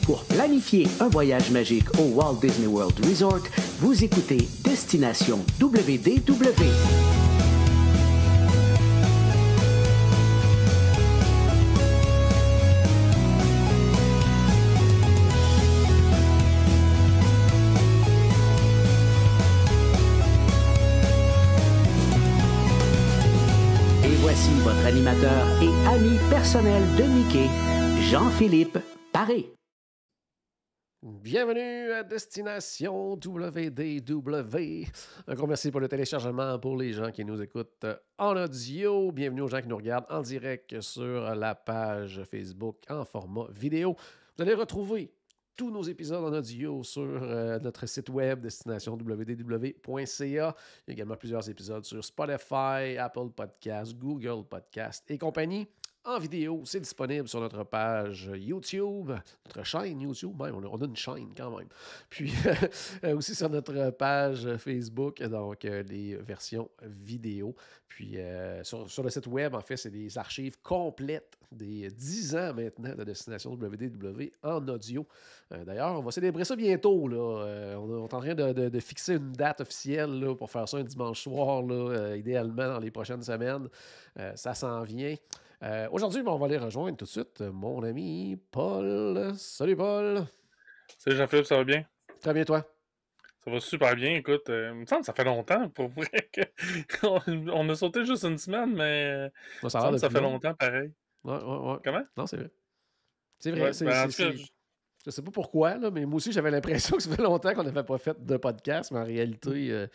Pour planifier un voyage magique au Walt Disney World Resort, vous écoutez Destination WDW. Et voici votre animateur et ami personnel de Mickey, Jean-Philippe Paré. Bienvenue à Destination WDW. Un gros merci pour le téléchargement pour les gens qui nous écoutent en audio. Bienvenue aux gens qui nous regardent en direct sur la page Facebook en format vidéo. Vous allez retrouver tous nos épisodes en audio sur notre site web destinationswdw.ca. Il y a également plusieurs épisodes sur Spotify, Apple Podcasts, Google Podcasts et compagnie. En vidéo, c'est disponible sur notre page YouTube, notre chaîne YouTube, même, on a une chaîne quand même. Puis aussi sur notre page Facebook, donc les versions vidéo. Puis sur le site web, en fait, c'est des archives complètes des 10 ans maintenant de Destination WDW en audio. D'ailleurs, on va célébrer ça bientôt. Là. On est en train de fixer une date officielle là, pour faire ça un dimanche soir, là, idéalement dans les prochaines semaines. Ça s'en vient. Aujourd'hui, on va aller rejoindre tout de suite mon ami Paul. Salut Paul! Salut Jean-Philippe, ça va bien? Très bien, toi? Ça va super bien, écoute. Il me semble que ça fait longtemps, pour vrai, on a sauté juste une semaine, mais Moi, ça fait longtemps, pareil. Ouais. Comment? Non, c'est vrai. C'est vrai, Ouais, je sais pas pourquoi, là, mais moi aussi, j'avais l'impression que ça fait longtemps qu'on n'avait pas fait de podcast, mais en réalité,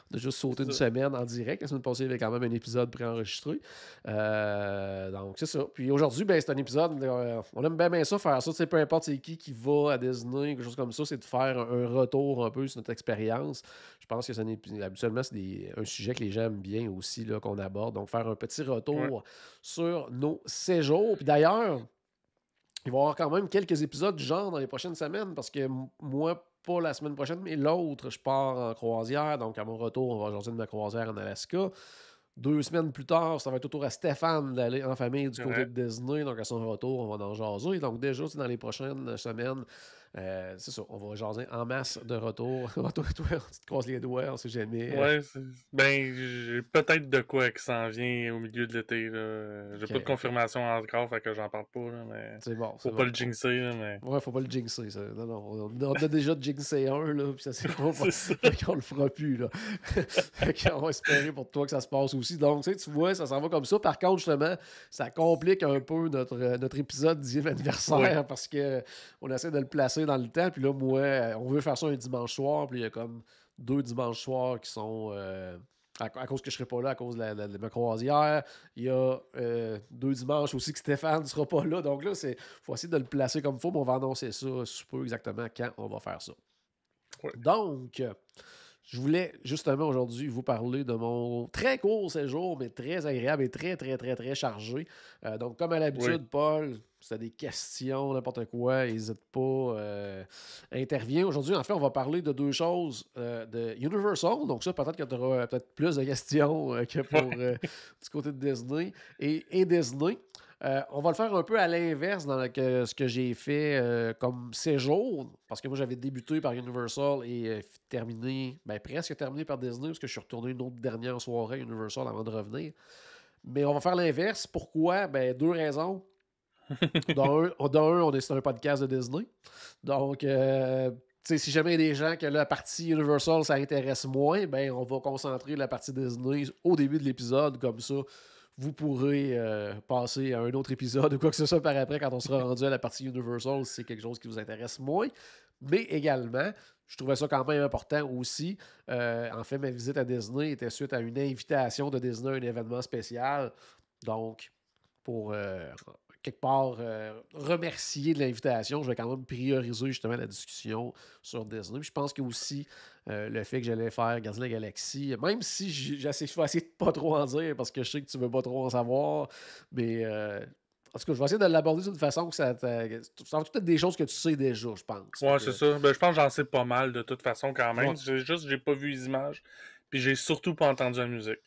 on a juste sauté une semaine en direct. La semaine passée, il y avait quand même un épisode préenregistré. Donc, c'est ça. Puis aujourd'hui, ben, c'est un épisode, on aime bien ça, faire ça. Tu sais, peu importe c'est qui va à Disney, quelque chose comme ça, c'est de faire un retour un peu sur notre expérience. Je pense que habituellement, c'est un sujet que les gens aiment bien aussi, là, qu'on aborde. Donc, faire un petit retour sur nos séjours. Puis d'ailleurs, il va y avoir quand même quelques épisodes du genre dans les prochaines semaines parce que moi, pas la semaine prochaine, mais l'autre, je pars en croisière. Donc, à mon retour, on va jaser de ma croisière en Alaska. 2 semaines plus tard, ça va être au tour à Stéphane d'aller en famille du côté de Disney. Donc, à son retour, on va en jaser. Donc, déjà, dans les prochaines semaines, c'est ça, on va jaser en masse de retour. Toi, tu te croises les doigts, on sait jamais. Ouais, ben, j'ai peut-être de quoi qui s'en vient au milieu de l'été. J'ai pas de confirmation encore, fait que j'en parle pas, là, mais c'est bon. Faut pas le jinxer, là, mais... Ouais, faut pas le jinxer, ça. Non, on a déjà jinxé un, là, puis ça c'est pas... qu'on le fera plus, là. On va espérer pour toi que ça se passe aussi. Donc, tu vois, ça s'en va comme ça. Par contre, justement, ça complique un peu notre épisode 10e anniversaire parce que on essaie de le placer dans le temps. Puis là, moi, on veut faire ça un dimanche soir. Puis il y a comme 2 dimanches soirs qui sont... à cause que je ne serai pas là, à cause de ma croisière. Il y a 2 dimanches aussi que Stéphane ne sera pas là. Donc là, il faut essayer de le placer comme il faut, mais on va annoncer ça sous peu exactement quand on va faire ça. Ouais. Donc, je voulais justement aujourd'hui vous parler de mon très court séjour, mais très agréable et très, très, très, très chargé. Donc, comme à l'habitude, Paul, si tu as des questions, n'importe quoi, n'hésite pas, interviens. Aujourd'hui, en fait, on va parler de 2 choses de Universal. Donc ça, peut-être que tu auras peut-être plus de questions que pour du côté de Disney et Disney. On va le faire un peu à l'inverse dans ce que j'ai fait comme séjour, parce que moi j'avais débuté par Universal et presque terminé par Disney, parce que je suis retourné une autre dernière soirée à Universal avant de revenir. Mais on va faire l'inverse. Pourquoi? 2 raisons. D'un, c'est un podcast de Disney. Donc, si jamais il y a des gens que la partie Universal, ça intéresse moins, on va concentrer la partie Disney au début de l'épisode, comme ça. Vous pourrez passer à un autre épisode ou quoi que ce soit par après quand on sera rendu à la partie Universal si c'est quelque chose qui vous intéresse moins. Mais également, je trouvais ça quand même important aussi. En fait, ma visite à Disney était suite à une invitation de Disney à un événement spécial. Donc, pour quelque part remercier de l'invitation, je vais quand même prioriser justement la discussion sur Disney. Puis je pense que aussi le fait que j'allais faire Gardiens de la Galaxie, même si je vais essayer de pas trop en dire parce que je sais que tu veux pas trop en savoir, mais en tout cas, je vais essayer de l'aborder d'une façon que ça va peut-être des choses que tu sais déjà, je pense. Ouais, c'est ça. Je pense que j'en sais pas mal de toute façon quand même. Ouais. J'ai pas vu les images, puis j'ai surtout pas entendu la musique.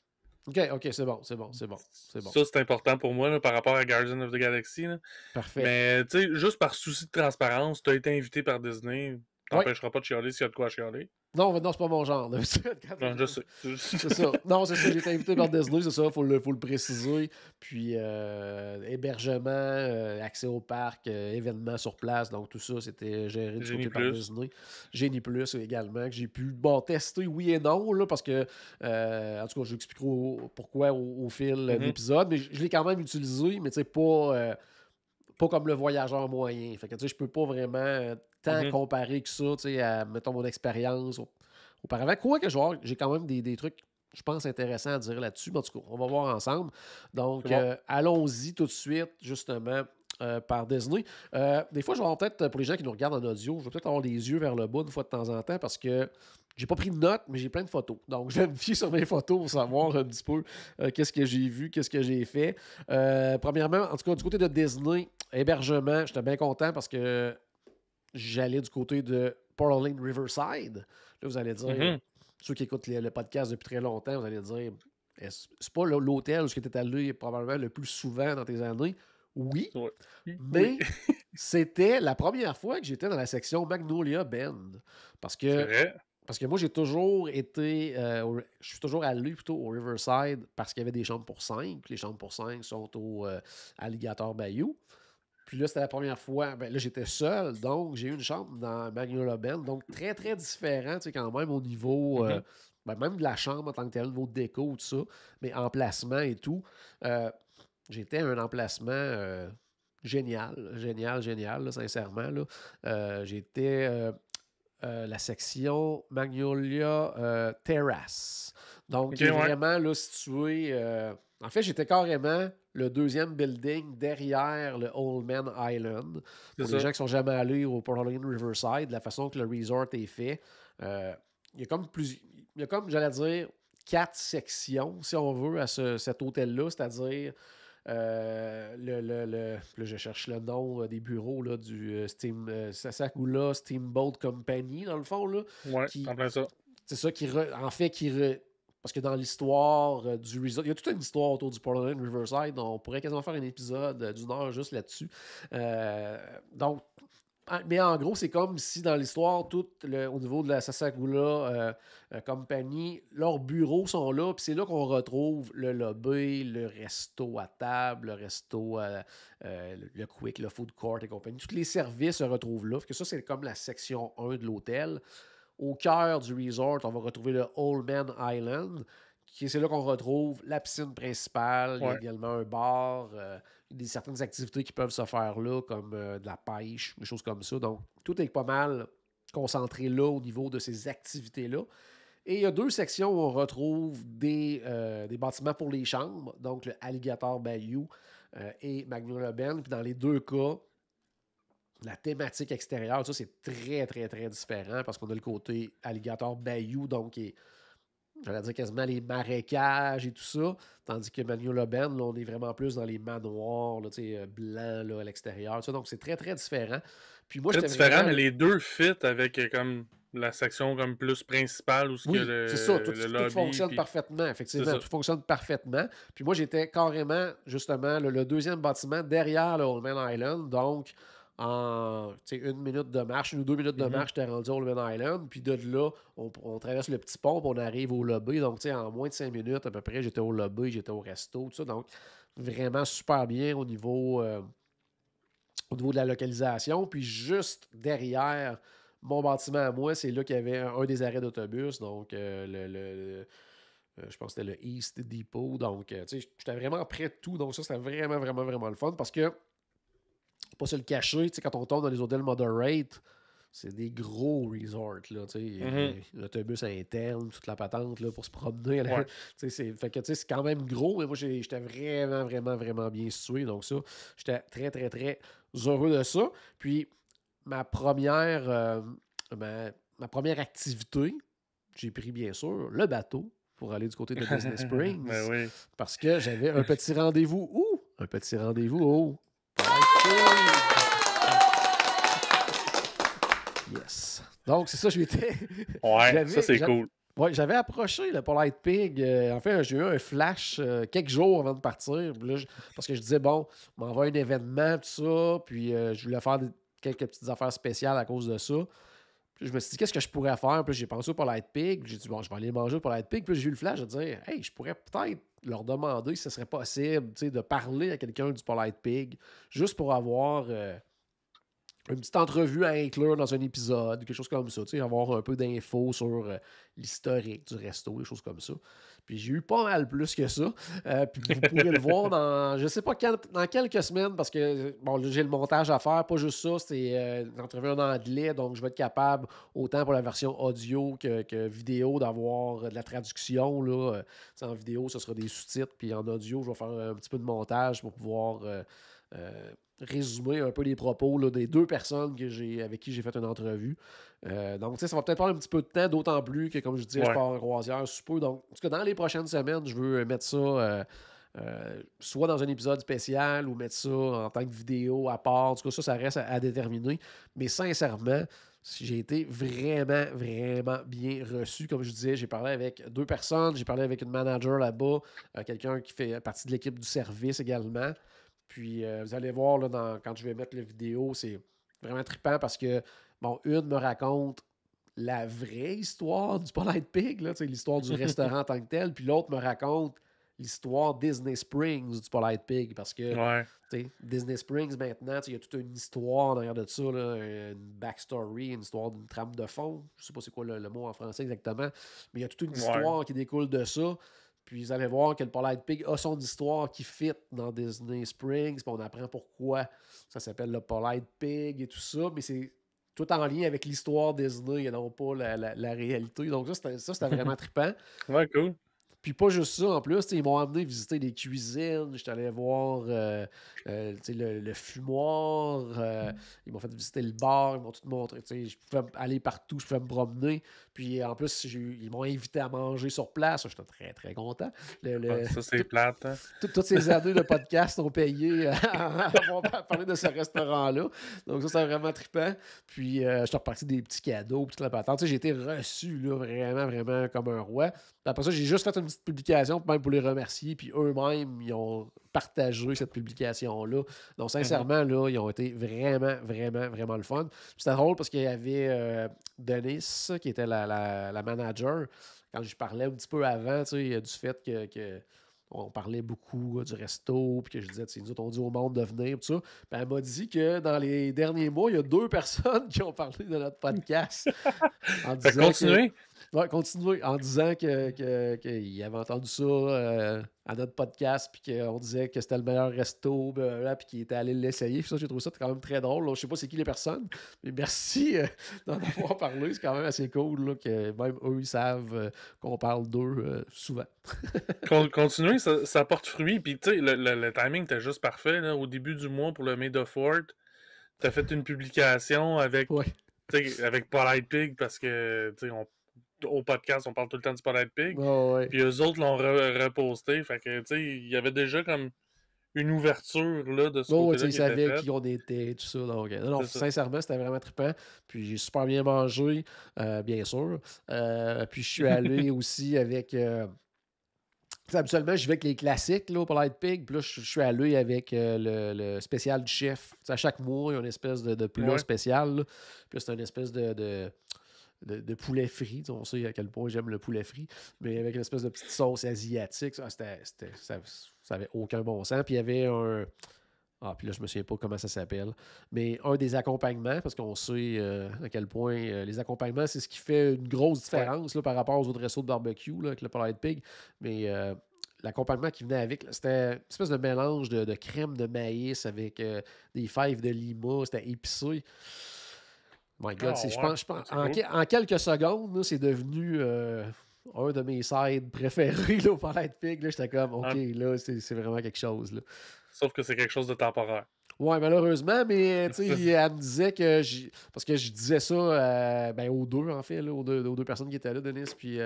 OK, c'est bon. Ça, c'est important pour moi là, par rapport à Guardians of the Galaxy. Là. Parfait. Mais, tu sais, juste par souci de transparence, tu as été invité par Disney. T'empêcheras pas de chialer s'il y a de quoi chialer. Non, c'est pas mon genre. Non, je sais. C'est ça. Non, c'est ça. J'ai été invité par Disney, c'est ça. Faut le préciser. Puis, hébergement, accès au parc, événements sur place. Donc, tout ça, c'était géré du côté par Disney. Génie Plus également, que j'ai pu tester, oui et non, là, parce que, en tout cas, je vous expliquerai pourquoi au fil de l'épisode. Mais je l'ai quand même utilisé, mais tu sais, pas comme le voyageur moyen. Fait que, tu sais, je peux pas vraiment tant comparer que ça, tu sais, à, mettons, mon expérience auparavant. Quoique, j'ai quand même des trucs, je pense, intéressants à dire là-dessus. Mais en tout cas, on va voir ensemble. Donc, allons-y tout de suite, justement, par Disney. Des fois, je vais avoir peut-être, pour les gens qui nous regardent en audio, je vais peut-être avoir les yeux vers le bas une fois de temps en temps parce que j'ai pas pris de notes, mais j'ai plein de photos. Donc, je vais me fier sur mes photos pour savoir un petit peu qu'est-ce que j'ai vu, qu'est-ce que j'ai fait. Premièrement, en tout cas, du côté de Disney, hébergement, j'étais bien content parce que j'allais du côté de Portland Riverside. Là, vous allez dire, ceux qui écoutent le podcast depuis très longtemps, vous allez dire, c'est pas l'hôtel où tu es allé probablement le plus souvent dans tes années. Oui, mais c'était la première fois que j'étais dans la section Magnolia Bend. Parce que moi, j'ai toujours été... je suis toujours allé plutôt au Riverside parce qu'il y avait des chambres pour 5. Les chambres pour 5 sont au Alligator Bayou. Puis là, c'était la première fois. Ben là, j'étais seul, donc j'ai eu une chambre dans Magnolia Bend. Donc, très, très différent, tu sais, quand même, au niveau... même de la chambre en tant que tel, au niveau de déco, tout ça, mais emplacement et tout. J'étais à un emplacement génial, là, sincèrement. Là. J'étais... la section Magnolia Terrace. Donc, vraiment là, situé... en fait, j'étais carrément le deuxième building derrière le Old Man Island. Pour les gens qui ne sont jamais allés au Portland Riverside, la façon que le resort est fait, il y a comme, j'allais dire, 4 sections, si on veut, à cet hôtel-là, c'est-à-dire... là, je cherche le nom des bureaux là, du Sasakula Steamboat Company, dans le fond. Là, en plein ça. C'est ça parce que dans l'histoire du resort, il y a toute une histoire autour du Portland Riverside. On pourrait quasiment faire un épisode d'une heure juste là-dessus. Donc, mais en gros, c'est comme si dans l'histoire, au niveau de la Sasakula Company, leurs bureaux sont là, puis c'est là qu'on retrouve le lobby, le resto à table, le resto, le quick, le food court et compagnie. Tous les services se retrouvent là. Parce que ça, c'est comme la section 1 de l'hôtel. Au cœur du resort, on va retrouver le Old Man Island. C'est là qu'on retrouve la piscine principale. Il y a également un bar. Certaines activités qui peuvent se faire là, comme de la pêche, des choses comme ça. Donc, tout est pas mal concentré là au niveau de ces activités-là. Et il y a 2 sections où on retrouve des bâtiments pour les chambres, donc le Alligator Bayou et Magnolia Bend. Puis dans les 2 cas, la thématique extérieure, ça, c'est très, très, très différent parce qu'on a le côté Alligator Bayou, donc j'allais dire quasiment les marécages et tout ça, tandis que Magnolia Bend, là, on est vraiment plus dans les manoirs là, blancs là, à l'extérieur. Donc, c'est très, très différent. Puis moi, très différent, mais les deux fit avec comme la section comme plus principale où c'est ça, tout fonctionne parfaitement, effectivement, tout fonctionne parfaitement. Puis moi, j'étais carrément, justement, le deuxième bâtiment derrière le Old Man Island, donc en 1 minute de marche, 1 ou 2 minutes de marche, j'étais rendu au Old Man Island, puis de là, on traverse le petit pont, puis on arrive au lobby, donc en moins de 5 minutes à peu près, j'étais au lobby, j'étais au resto, tout ça, donc vraiment super bien au niveau de la localisation, puis juste derrière mon bâtiment à moi, c'est là qu'il y avait un des arrêts d'autobus, donc je pense que c'était le East Depot, donc j'étais vraiment près de tout, donc ça c'était vraiment, vraiment, vraiment le fun, parce que pas se le cacher, quand on tombe dans les hôtels moderate, c'est des gros resorts, là, l'autobus interne, toute la patente là, pour se promener. Fait que c'est quand même gros, mais moi j'étais vraiment, vraiment, vraiment bien situé. Donc ça, j'étais très, très, très heureux de ça. Puis ma première activité, j'ai pris bien sûr le bateau pour aller du côté de Disney Springs. Parce que j'avais un petit rendez-vous où? Un petit rendez-vous où? Yes. Donc, c'est ça, je m'étais... Ouais, ça, c'est cool. Ouais, j'avais approché le Polite Pig. En fait, j'ai eu un flash quelques jours avant de partir. Puis là, parce que je disais, bon, on m'envoie un événement, tout ça. Puis je voulais faire quelques petites affaires spéciales à cause de ça. Puis je me suis dit, qu'est-ce que je pourrais faire? Puis j'ai pensé au Polite Pig. J'ai dit, bon, je vais aller manger au Polite Pig. Puis j'ai eu le flash de dire, hey, je pourrais peut-être leur demander si ce serait possible de parler à quelqu'un du Polite Pig, juste pour avoir une petite entrevue à inclure dans un épisode, quelque chose comme ça, avoir un peu d'infos sur l'historique du resto, des choses comme ça. Puis j'ai eu pas mal plus que ça. Puis vous pourrez le voir dans, je sais pas dans quelques semaines, parce que bon, j'ai le montage à faire, pas juste ça, c'est une entrevue en anglais, donc je vais être capable, autant pour la version audio que vidéo, d'avoir de la traduction. Là. En vidéo, ce sera des sous-titres, puis en audio, je vais faire un petit peu de montage pour pouvoir résumer un peu les propos là, des deux personnes avec qui j'ai fait une entrevue. Donc, ça va peut-être prendre un petit peu de temps, d'autant plus que, comme je disais, je pars en croisière sous peu. Donc, en tout cas, dans les prochaines semaines, je veux mettre ça soit dans un épisode spécial ou mettre ça en tant que vidéo à part. En tout cas, ça reste à déterminer. Mais sincèrement, j'ai été vraiment, vraiment bien reçu. Comme je disais, j'ai parlé avec deux personnes. J'ai parlé avec une manager là-bas, quelqu'un qui fait partie de l'équipe du service également. Puis vous allez voir là, quand je vais mettre la vidéo, c'est vraiment trippant parce que, bon, une me raconte la vraie histoire du Polite Pig, là, l'histoire du restaurant en tant que tel, puis l'autre me raconte l'histoire Disney Springs du Polite Pig parce que Disney Springs, maintenant, il y a toute une histoire derrière de ça, là, une backstory, une histoire d'une trame de fond. Je sais pas c'est quoi le mot en français exactement, mais il y a toute une histoire qui découle de ça. Puis vous allez voir que le Polite Pig a son histoire qui fit dans Disney Springs. Puis on apprend pourquoi ça s'appelle le Polite Pig et tout ça. Mais c'est tout en lien avec l'histoire Disney et non pas la réalité. Donc ça, c'était vraiment trippant. Ouais, cool. Puis pas juste ça, en plus, ils m'ont amené visiter les cuisines. J'étais allé voir le fumoir. Ils m'ont fait visiter le bar. Ils m'ont tout montré. Je pouvais aller partout, je pouvais me promener. Puis en plus, ils m'ont invité à manger sur place. J'étais très, très content. Ça, c'est plate. Hein? Toutes ces années de podcast ont payé à avoir parlé de ce restaurant-là. Donc ça, c'est vraiment trippant. Puis je suis reparti des petits cadeaux, toute la patente. J'ai été reçu là, vraiment, vraiment comme un roi. Puis après ça, j'ai juste fait une petite publication même pour les remercier. Puis eux-mêmes, ils ont partagé cette publication-là. Donc sincèrement, là, ils ont été vraiment, vraiment, vraiment le fun. Puis c'était drôle parce qu'il y avait Denise, qui était la manager. Quand je parlais un petit peu avant, du fait que on parlait beaucoup du resto, puis que je disais, nous autres, on dit au monde de venir, tout ça. Ben, elle m'a dit que dans les derniers mois, il y a 2 personnes qui ont parlé de notre podcast. En disant continuez. Ouais, continuez. En disant qu'ils avaient entendu ça à notre podcast, puis qu'on disait que c'était le meilleur resto, puis qu'ils étaient allés l'essayer. Puis ça, j'ai trouvé ça quand même très drôle. Là. Je sais pas c'est qui les personnes, mais merci d'en avoir parlé. C'est quand même assez cool là, que même eux, ils savent qu'on parle d'eux souvent. Continuez, ça porte fruit. Puis, tu sais, le timing était juste parfait. Là. Au début du mois, pour le May the 4th, tu as fait une publication avec Polite Pig parce que, tu sais, au podcast, on parle tout le temps du Polite Pig. Puis eux autres l'ont reposté. Fait que, tu sais, il y avait déjà comme une ouverture là, de ce côté-là. Ils savaient qui on était, tout ça. Donc, non, sincèrement, c'était vraiment trippant. Puis j'ai super bien mangé, bien sûr. Puis je suis allé aussi avec... habituellement, je vais avec les classiques là, au Polite Pig. Puis là, je suis allé avec le spécial du chef. T'sais, à chaque mois, il y a une espèce de plat spécial. Là. Puis là, c'est une espèce de poulet frit. On sait à quel point j'aime le poulet frit. Mais avec une espèce de petite sauce asiatique. Ça n'avait aucun bon sens. Puis il y avait un... Ah, puis là, je me souviens pas comment ça s'appelle. Mais un des accompagnements, parce qu'on sait à quel point les accompagnements, c'est ce qui fait une grosse différence là, par rapport aux autres restos de barbecue là, avec le Polite Pig. Mais l'accompagnement qui venait avec, là, c'était une espèce de mélange de crème de maïs avec des fèves de lima. C'était épicé. My God, je pense en quelques secondes, là, c'est devenu un de mes sides préférés là, au Polite Pig. Là, j'étais comme, OK, là, c'est vraiment quelque chose. Là. Sauf que c'est quelque chose de temporaire. Oui, malheureusement, mais tu sais, elle me disait que... Parce que je disais ça aux deux, en fait, là, aux deux personnes qui étaient là, Denis, puis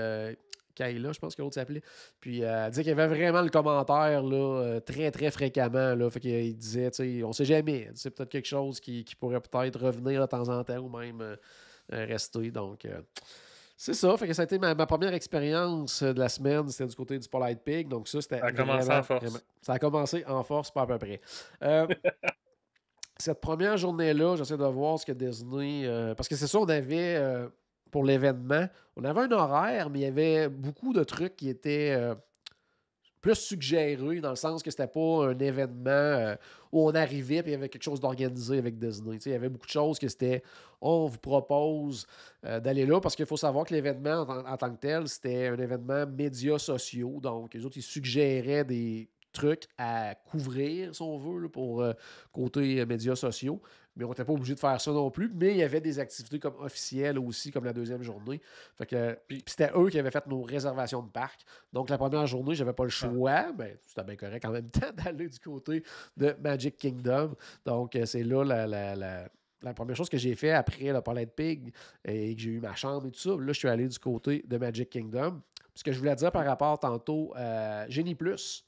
Kayla, je pense que l'autre s'appelait. Puis elle disait qu'il y avait vraiment le commentaire là, très, très fréquemment. Là, fait qu'il disait, tu sais, on sait jamais. C'est peut-être quelque chose qui pourrait peut-être revenir de temps en temps ou même rester. Donc, C'est ça, fait que ça a été ma première expérience de la semaine, c'était du côté du Polite Pig, donc ça, c'était Ça a commencé en force. ça a commencé en force, pas à peu près. Cette première journée-là, j'essaie de voir ce que Disney... parce que c'est ça, on avait, pour l'événement, on avait un horaire, mais il y avait beaucoup de trucs qui étaient... plus suggéré, dans le sens que c'était pas un événement où on arrivait et il y avait quelque chose d'organisé avec Disney. Il y avait beaucoup de choses que c'était on vous propose d'aller là, parce qu'il faut savoir que l'événement en tant que tel, c'était un événement médias sociaux. Donc, les autres, ils suggéraient des trucs à couvrir, si on veut, là, pour côté médias sociaux. Mais on n'était pas obligé de faire ça non plus. Mais il y avait des activités comme officielles aussi, comme la deuxième journée. Fait que, puis c'était eux qui avaient fait nos réservations de parc. Donc la première journée, j'avais pas le choix. Mais c'était bien correct en même temps d'aller du côté de Magic Kingdom. Donc c'est là la première chose que j'ai fait après le Polite Pig et que j'ai eu ma chambre et tout ça. Là, je suis allé du côté de Magic Kingdom. Ce que je voulais dire par rapport tantôt à Genie Plus.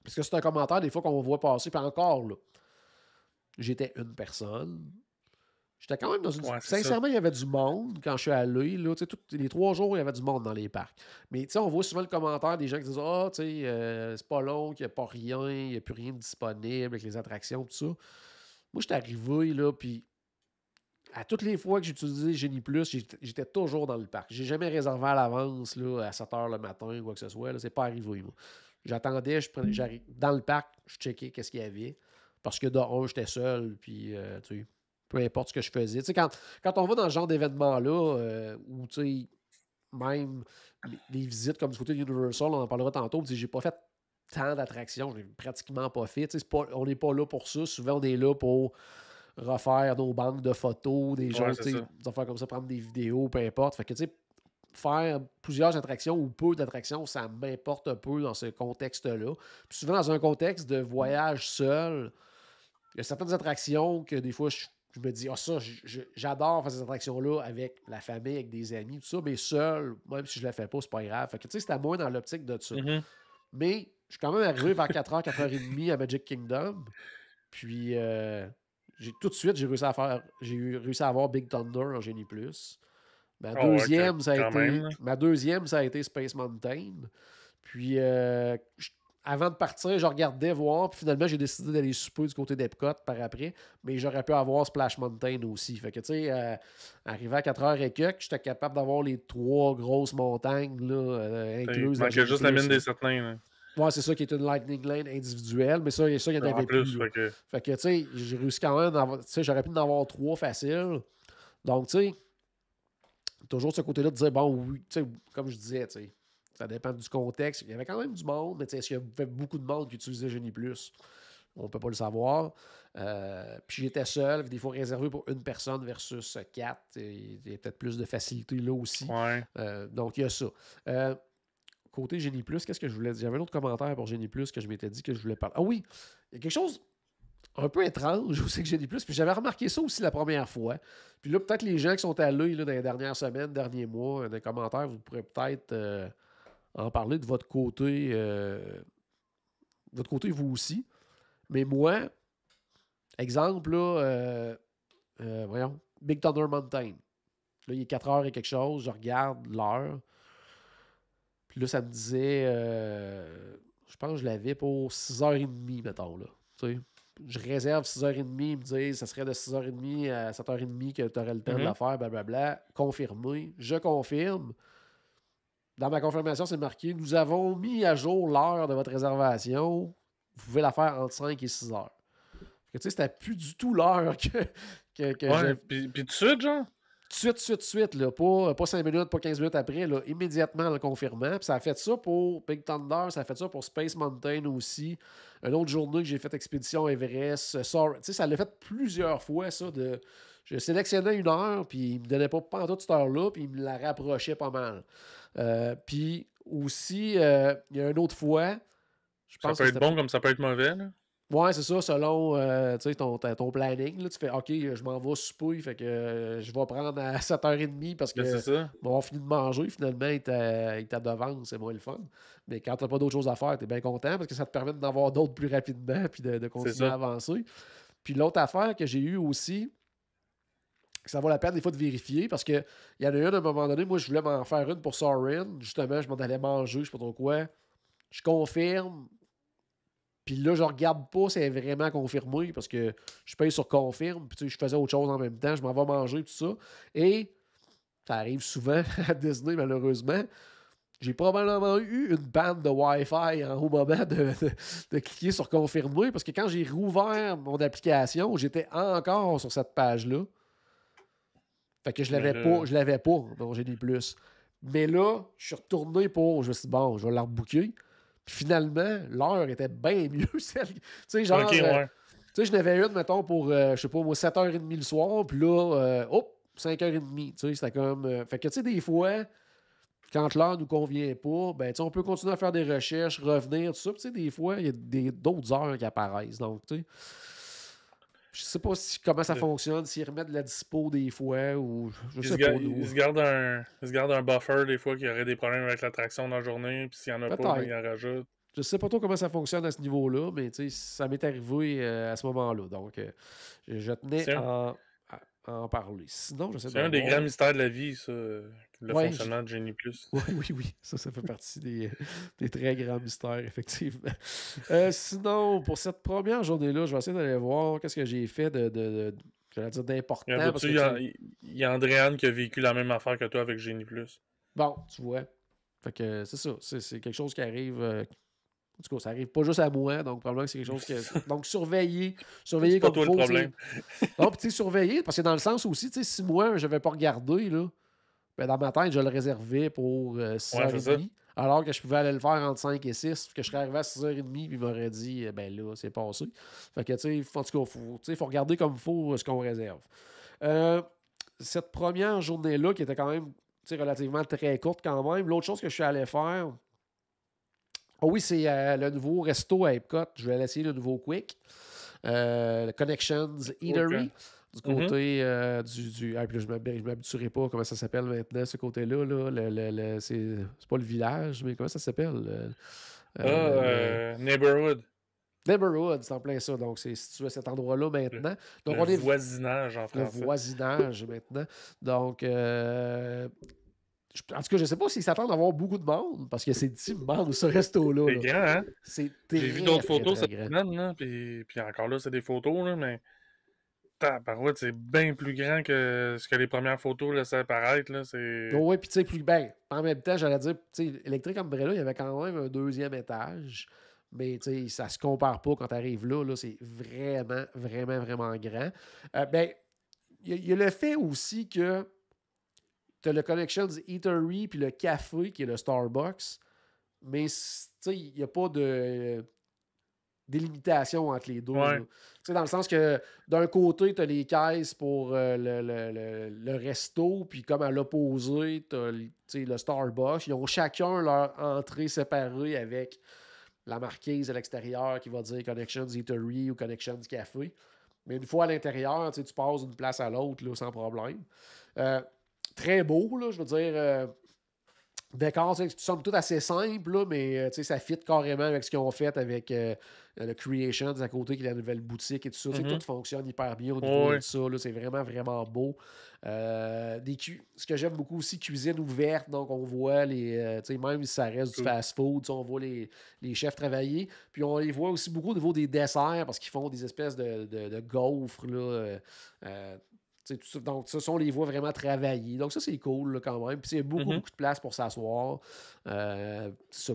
Parce que c'est un commentaire des fois qu'on voit passer. Puis encore là, j'étais une personne. J'étais quand même dans une... Ouais, sincèrement, il y avait du monde quand je suis allé. Là, les 3 jours, il y avait du monde dans les parcs. Mais on voit souvent le commentaire des gens qui disent « Ah, c'est pas long, qu'il n'y a pas rien, il n'y a plus rien de disponible avec les attractions, tout ça. » Moi, j'étais arrivé, là, puis à toutes les fois que j'ai utilisé Genie Plus, j'étais toujours dans le parc. J'ai jamais réservé à l'avance, là, à 7 h le matin ou quoi que ce soit. Là, c'est pas arrivé, moi. J'attendais, j'arrive dans le parc, je checkais qu'est-ce qu'il y avait. Parce que de un, j'étais seul, puis peu importe ce que je faisais. Quand on va dans ce genre d'événement-là, où même les visites comme du côté de Universal, on en parlera tantôt, j'ai pas fait tant d'attractions, j'ai pratiquement pas fait. On n'est pas là pour ça. Souvent, on est là pour refaire nos banques de photos, des choses, des affaires comme ça, prendre des vidéos, peu importe. Fait que, faire plusieurs attractions ou peu d'attractions, ça m'importe un peu dans ce contexte-là. Puis souvent, dans un contexte de voyage seul, il y a certaines attractions que des fois, je me dis, ça, j'adore faire ces attractions-là avec la famille, avec des amis, tout ça, mais seul, même si je ne le fais pas, c'est pas grave. Fait que, c'était moins dans l'optique de ça. Mm-hmm. Mais je suis quand même arrivé vers 4h, 4h30 à Magic Kingdom. Puis, tout de suite, j'ai réussi à avoir Big Thunder en Genie Plus. Ma deuxième, ça a été Space Mountain. Puis, avant de partir, je regardais voir. Puis finalement, j'ai décidé d'aller souper du côté d'Epcot par après. Mais j'aurais pu avoir Splash Mountain aussi. Fait que, arrivé à 4h et quelques, j'étais capable d'avoir les 3 grosses montagnes là, incluses. Il manquait juste la mine des 7 nains. Ouais, c'est ça qui est une Lightning Lane individuelle. Mais ça il y en avait plus. Fait que, j'ai réussi quand même d'avoir. J'aurais pu en avoir 3 faciles. Donc, toujours de ce côté-là de dire, bon, oui, comme je disais, ça dépend du contexte. Il y avait quand même du monde, mais est-ce qu'il y avait beaucoup de monde qui utilisait Genie Plus? On ne peut pas le savoir. Puis j'étais seul, des fois réservé pour une personne versus 4. Il y a peut-être plus de facilité là aussi. Ouais. Donc, il y a ça. Côté Genie Plus, qu'est-ce que je voulais dire? J'avais un autre commentaire pour Genie Plus que je m'étais dit que je voulais parler. Ah oui, il y a quelque chose un peu étrange aussi que Genie Plus. Puis j'avais remarqué ça aussi la première fois. Puis là, peut-être les gens qui sont allés là, dans les dernières semaines, derniers mois, dans les commentaires, vous pourrez peut-être en parler de votre côté. Votre côté, vous aussi. Mais moi, exemple, là, voyons, Big Thunder Mountain. Là, il est 4h et quelque chose. Je regarde l'heure. Puis là, ça me disait, je pense que je l'avais pour 6h30, mettons, là. Tu sais, je réserve 6h30, ils me disent, ça serait de 6h30 à 7h30 que tu aurais le temps de la faire, blablabla. Confirmé. Je confirme. Dans ma confirmation, c'est marqué, nous avons mis à jour l'heure de votre réservation. Vous pouvez la faire entre 5 et 6 heures. Tu sais, c'était plus du tout l'heure que ouais, puis tout de suite, genre? Tout de suite, là, pas 5 minutes, pas 15 minutes après, là, immédiatement en le confirmant. Puis ça a fait ça pour Big Thunder, ça a fait ça pour Space Mountain aussi. Une autre journée que j'ai fait Expédition Everest. Ça l'a fait plusieurs fois, ça. Je sélectionnais une heure, puis il me donnait pas en toute cette heure-là, puis il me la rapprochait pas mal. Puis aussi, il y a une autre fois. Je pense ça peut être bon comme ça peut être mauvais, là. Ouais, c'est ça, selon ton planning. Là, tu fais OK, je m'en vais souper, fait que je vais prendre à 7h30 parce que on va finir de manger. Finalement, il t'a devant, c'est moins le fun. Mais quand tu n'as pas d'autres choses à faire, tu es bien content parce que ça te permet d'en avoir d'autres plus rapidement puis de continuer à avancer. Puis l'autre affaire que j'ai eue aussi, ça vaut la peine des fois de vérifier parce qu'il y en a une à un moment donné, moi je voulais m'en faire une pour Sorin. Justement, je m'en allais manger, je sais pas trop quoi. Je confirme. Puis là, je regarde pas si c'est vraiment confirmé parce que je paye sur confirme. Puis tu sais, je faisais autre chose en même temps. Je m'en vais manger, tout ça. Et ça arrive souvent à Disney, malheureusement. J'ai probablement eu une bande de Wi-Fi au moment de cliquer sur confirmer parce que quand j'ai rouvert mon application, j'étais encore sur cette page-là. Fait que je l'avais pas dans Génie Plus. Mais là, je suis retourné pour. Je me suis dit, bon, je vais la rebooker. Puis finalement, l'heure était bien mieux. Tu sais, genre. Ok, ouais. Tu sais, je n'avais une, mettons, pour, je sais pas, moi, 7h30 le soir. Puis là, 5h30. Tu sais, c'était comme. Fait que, tu sais, des fois, quand l'heure nous convient pas, ben, tu sais, on peut continuer à faire des recherches, revenir, tout ça. Puis, tu sais, des fois, il y a d'autres heures qui apparaissent. Donc, tu sais. Je sais pas comment ça fonctionne, s'ils remettent de la dispo des fois ou je sais pas. Ils se gardent un buffer des fois qu'il y aurait des problèmes avec l'attraction dans la journée, puis s'il n'y en a pas, ben, ils en rajoutent. Je sais pas trop comment ça fonctionne à ce niveau-là, mais ça m'est arrivé à ce moment-là. Donc, je tenais à en parler. Sinon, je sais c'est un des grands mystères de la vie, ça, le fonctionnement de Genie+. Oui. Ça fait partie des très grands mystères, effectivement. Sinon, pour cette première journée-là, je vais essayer d'aller voir qu'est-ce que j'ai fait j'allais dire d'important. Il y a Andréane qui a vécu la même affaire que toi avec Genie+. Bon, tu vois. Fait que c'est ça. C'est quelque chose qui arrive. En tout cas, ça arrive pas juste à moi, donc probablement que c'est quelque chose que. Donc, surveiller c'est comme pas toi le problème. Non, puis tu sais, surveiller, parce que dans le sens aussi, tu sais, si moi, je n'avais pas regardé, là, ben dans ma tête, je le réservais pour 6h30, alors que je pouvais aller le faire entre 5 et 6, que je serais arrivé à 6h30, puis il m'aurait dit, ben là, c'est passé. Fait que, tu sais, en tout cas, il faut regarder comme il faut ce qu'on réserve. Cette première journée-là, qui était quand même relativement très courte quand même, l'autre chose que je suis allé faire. Oh oui, c'est le nouveau resto à Epcot. Je vais essayer le nouveau Quick. Le Connections Eatery. Du côté du. Ah, puis là, je ne m'habituerai pas comment ça s'appelle maintenant, ce côté-là. Là. C'est pas le village, mais comment ça s'appelle? Neighborhood. Neighborhood, c'est en plein ça. Donc, c'est situé à cet endroit-là maintenant. Donc, le voisinage en français. Le voisinage maintenant. Donc, en tout cas, je ne sais pas s'ils s'attendent à avoir beaucoup de monde, parce que c'est immense ce resto-là. C'est grand, hein? C'est J'ai vu d'autres photos cette semaine, là, puis encore là, c'est des photos, là, mais tabarouette, c'est bien plus grand que ce que les premières photos laissaient apparaître. Oui, puis tu sais, plus bien. En même temps, j'allais dire, tu sais, Electric Umbrella, il y avait quand même un deuxième étage, mais tu sais, ça se compare pas quand tu arrives là, c'est vraiment, vraiment, vraiment grand. Ben, il y a le fait aussi que tu as le Connections Eatery puis le café qui est le Starbucks, mais il n'y a pas de délimitation entre les deux. Ouais. Dans le sens que d'un côté, tu as les caisses pour le resto, puis comme à l'opposé, tu as le Starbucks. Ils ont chacun leur entrée séparée avec la marquise à l'extérieur qui va dire Connections Eatery ou Connections Café. Mais une fois à l'intérieur, tu passes d'une place à l'autre là, sans problème. Très beau, là, je veux dire. Décor, somme toute assez simple, là, mais ça fit carrément avec ce qu'ils ont fait avec le Creations à côté, qui est la nouvelle boutique et tout ça. Tout fonctionne hyper bien au niveau de ça. Là, c'est vraiment, vraiment beau. Ce que j'aime beaucoup aussi, cuisine ouverte. Donc, on voit même si ça reste du fast-food, on voit les chefs travailler. Puis, on les voit aussi beaucoup au niveau des desserts parce qu'ils font des espèces de gaufres, là. Donc, ça, on les voit vraiment travailler. Donc, ça, c'est cool là, quand même. Puis, il y a beaucoup de place pour s'asseoir.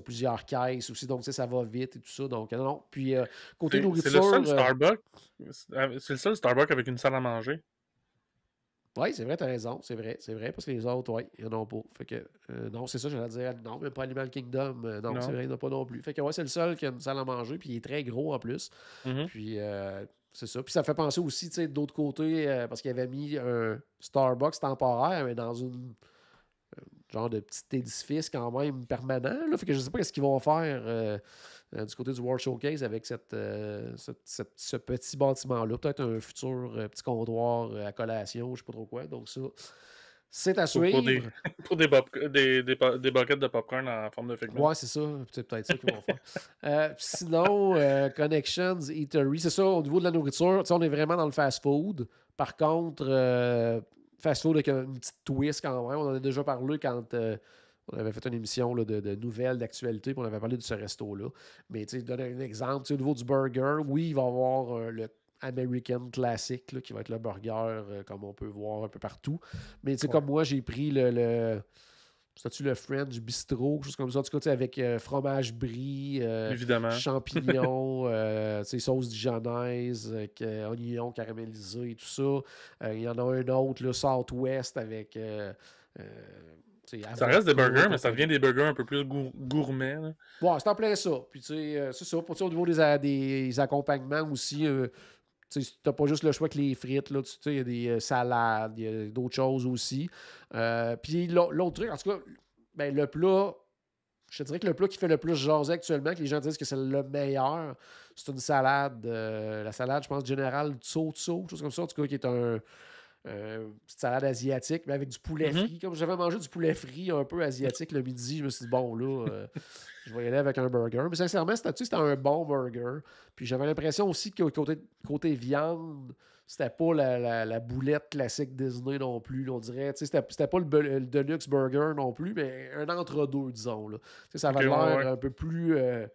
Plusieurs caisses aussi. Donc, ça va vite et tout ça. Donc, non. Puis, côté nourriture... C'est le seul Starbucks. C'est le seul Starbucks avec une salle à manger. Oui, c'est vrai, t'as raison. C'est vrai, parce que les autres, oui, ils n'en ont pas. Fait que, non, c'est ça, j'allais dire. Non, même pas Animal Kingdom. Non, c'est vrai, il n'y en a pas non plus. Fait que, ouais, c'est le seul qui a une salle à manger. Puis, il est très gros en plus. Puis... c'est ça. Puis ça fait penser aussi, tu sais, d'autre côté, parce qu'il avait mis un Starbucks temporaire, mais dans une genre de petit édifice quand même permanent. Là. Fait que je sais pas ce qu'ils vont faire du côté du World Showcase avec ce petit bâtiment-là. Peut-être un futur petit comptoir à collation, je sais pas trop quoi. Donc ça, c'est à suivre. Pour des buckets de popcorn en forme de figment. Ouais, c'est ça. C'est peut-être ça qu'ils vont faire. Sinon, Connections, Eatery, c'est ça, au niveau de la nourriture, on est vraiment dans le fast-food. Par contre, fast-food avec une petite twist quand même. On en a déjà parlé quand on avait fait une émission là, de nouvelles, d'actualité, puis on avait parlé de ce resto-là. Mais tu sais, donner un exemple, au niveau du burger, oui, il va y avoir le American Classic, là, qui va être le burger, comme on peut voir un peu partout. Mais tu sais, comme moi, j'ai pris c'est-tu le French Bistro, quelque chose comme ça, en tout cas, avec fromage brie, Évidemment. champignons, sauce dijonnaise, oignons caramélisés et tout ça. Il y en a un autre, le Southwest, avec... ça reste des burgers, mais ça devient des burgers un peu plus gourmets. Là. Ouais, c'est en plein ça. Puis, tu sais, c'est ça. Pour, au niveau des accompagnements aussi, tu n'as pas juste le choix que les frites. Là, il y a des salades, il y a d'autres choses aussi. Puis, l'autre truc, en tout cas, ben, le plat, je te dirais que le plat qui fait le plus jaser actuellement, que les gens disent que c'est le meilleur, c'est une salade. La salade, je pense, générale Tso, quelque chose comme ça, en tout cas, qui est une petite salade asiatique, mais avec du poulet frit. Comme j'avais mangé du poulet frit un peu asiatique le midi, je me suis dit, bon, là, je vais y aller avec un burger. Mais sincèrement, c'était un bon burger. Puis j'avais l'impression aussi que côté viande, c'était pas la boulette classique Disney non plus. Là, on dirait, c'était pas le Deluxe Burger non plus, mais un entre-deux, disons. Là. Ça avait l'air un peu plus... un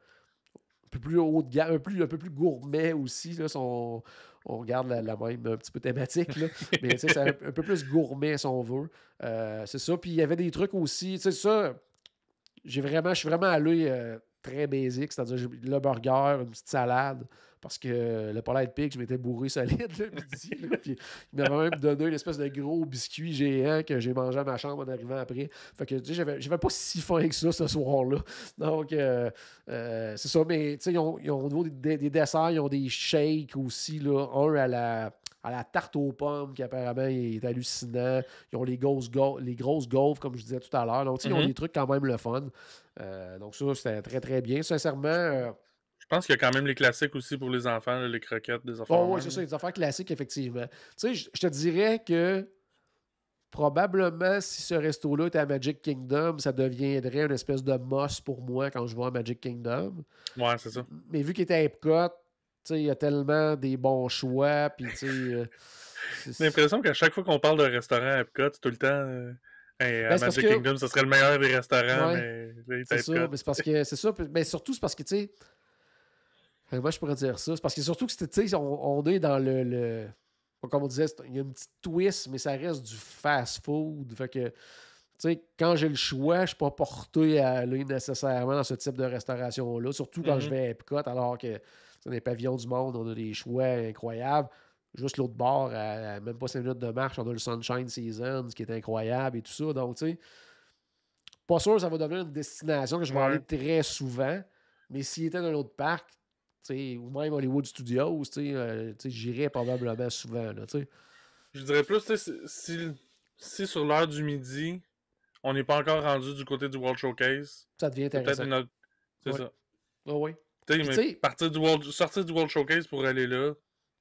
peu plus haut de gamme, un peu plus gourmet aussi. Là, on regarde la même un petit peu thématique. Là. Mais c'est un peu plus gourmet si on veut. C'est ça. Puis il y avait des trucs aussi. Tu sais, ça, je suis vraiment allé très basique, c'est-à-dire le burger, une petite salade. Parce que le Polite Pig, je m'étais bourré solide le midi. Là, puis il m'avait même donné une espèce de gros biscuit géant que j'ai mangé à ma chambre en arrivant après. Fait que, tu sais, j'avais pas si faim que ça ce soir-là. Donc, c'est ça. Mais, tu sais, ils ont au niveau des desserts, ils ont des shakes aussi. Là, un à la tarte aux pommes qui apparemment est hallucinant. Ils ont les grosses gaufres, comme je disais tout à l'heure. Donc, ils ont des trucs quand même le fun. Donc, ça, c'était très, très bien. Sincèrement... Je pense qu'il y a quand même les classiques aussi pour les enfants, là, les croquettes, des affaires. Oui, c'est ça, les affaires classiques, effectivement. Tu sais, je te dirais que probablement, si ce resto-là était à Magic Kingdom, ça deviendrait une espèce de must pour moi quand je vais à Magic Kingdom. Ouais, c'est ça. Mais vu qu'il était à Epcot, tu sais, il y a tellement des bons choix, puis tu sais... J'ai l'impression qu'à chaque fois qu'on parle d'un restaurant à Epcot, tout le temps... à Magic Kingdom, ce serait le meilleur des restaurants, mais c'est ça, mais c'est parce que... C'est ça, mais surtout, c'est parce que, tu sais... Moi, je pourrais dire ça. C'est parce que surtout que tu sais, on est dans comme on disait, il y a une petite twist, mais ça reste du fast-food. Fait que, tu sais, quand j'ai le choix, je ne suis pas porté à aller nécessairement dans ce type de restauration-là. Surtout quand je vais à Epcot, alors que dans les pavillons du monde, on a des choix incroyables. Juste l'autre bord, à même pas 5 minutes de marche, on a le Sunshine Season, ce qui est incroyable et tout ça. Donc, tu sais, pas sûr que ça va devenir une destination que je vais aller très souvent. Mais s'il était dans l'autre parc, ou même Hollywood Studios, j'irais probablement souvent. Là, je dirais plus, si sur l'heure du midi, on n'est pas encore rendu du côté du World Showcase, ça devient intéressant. C'est ça. Oui. Sortir du World Showcase pour aller là.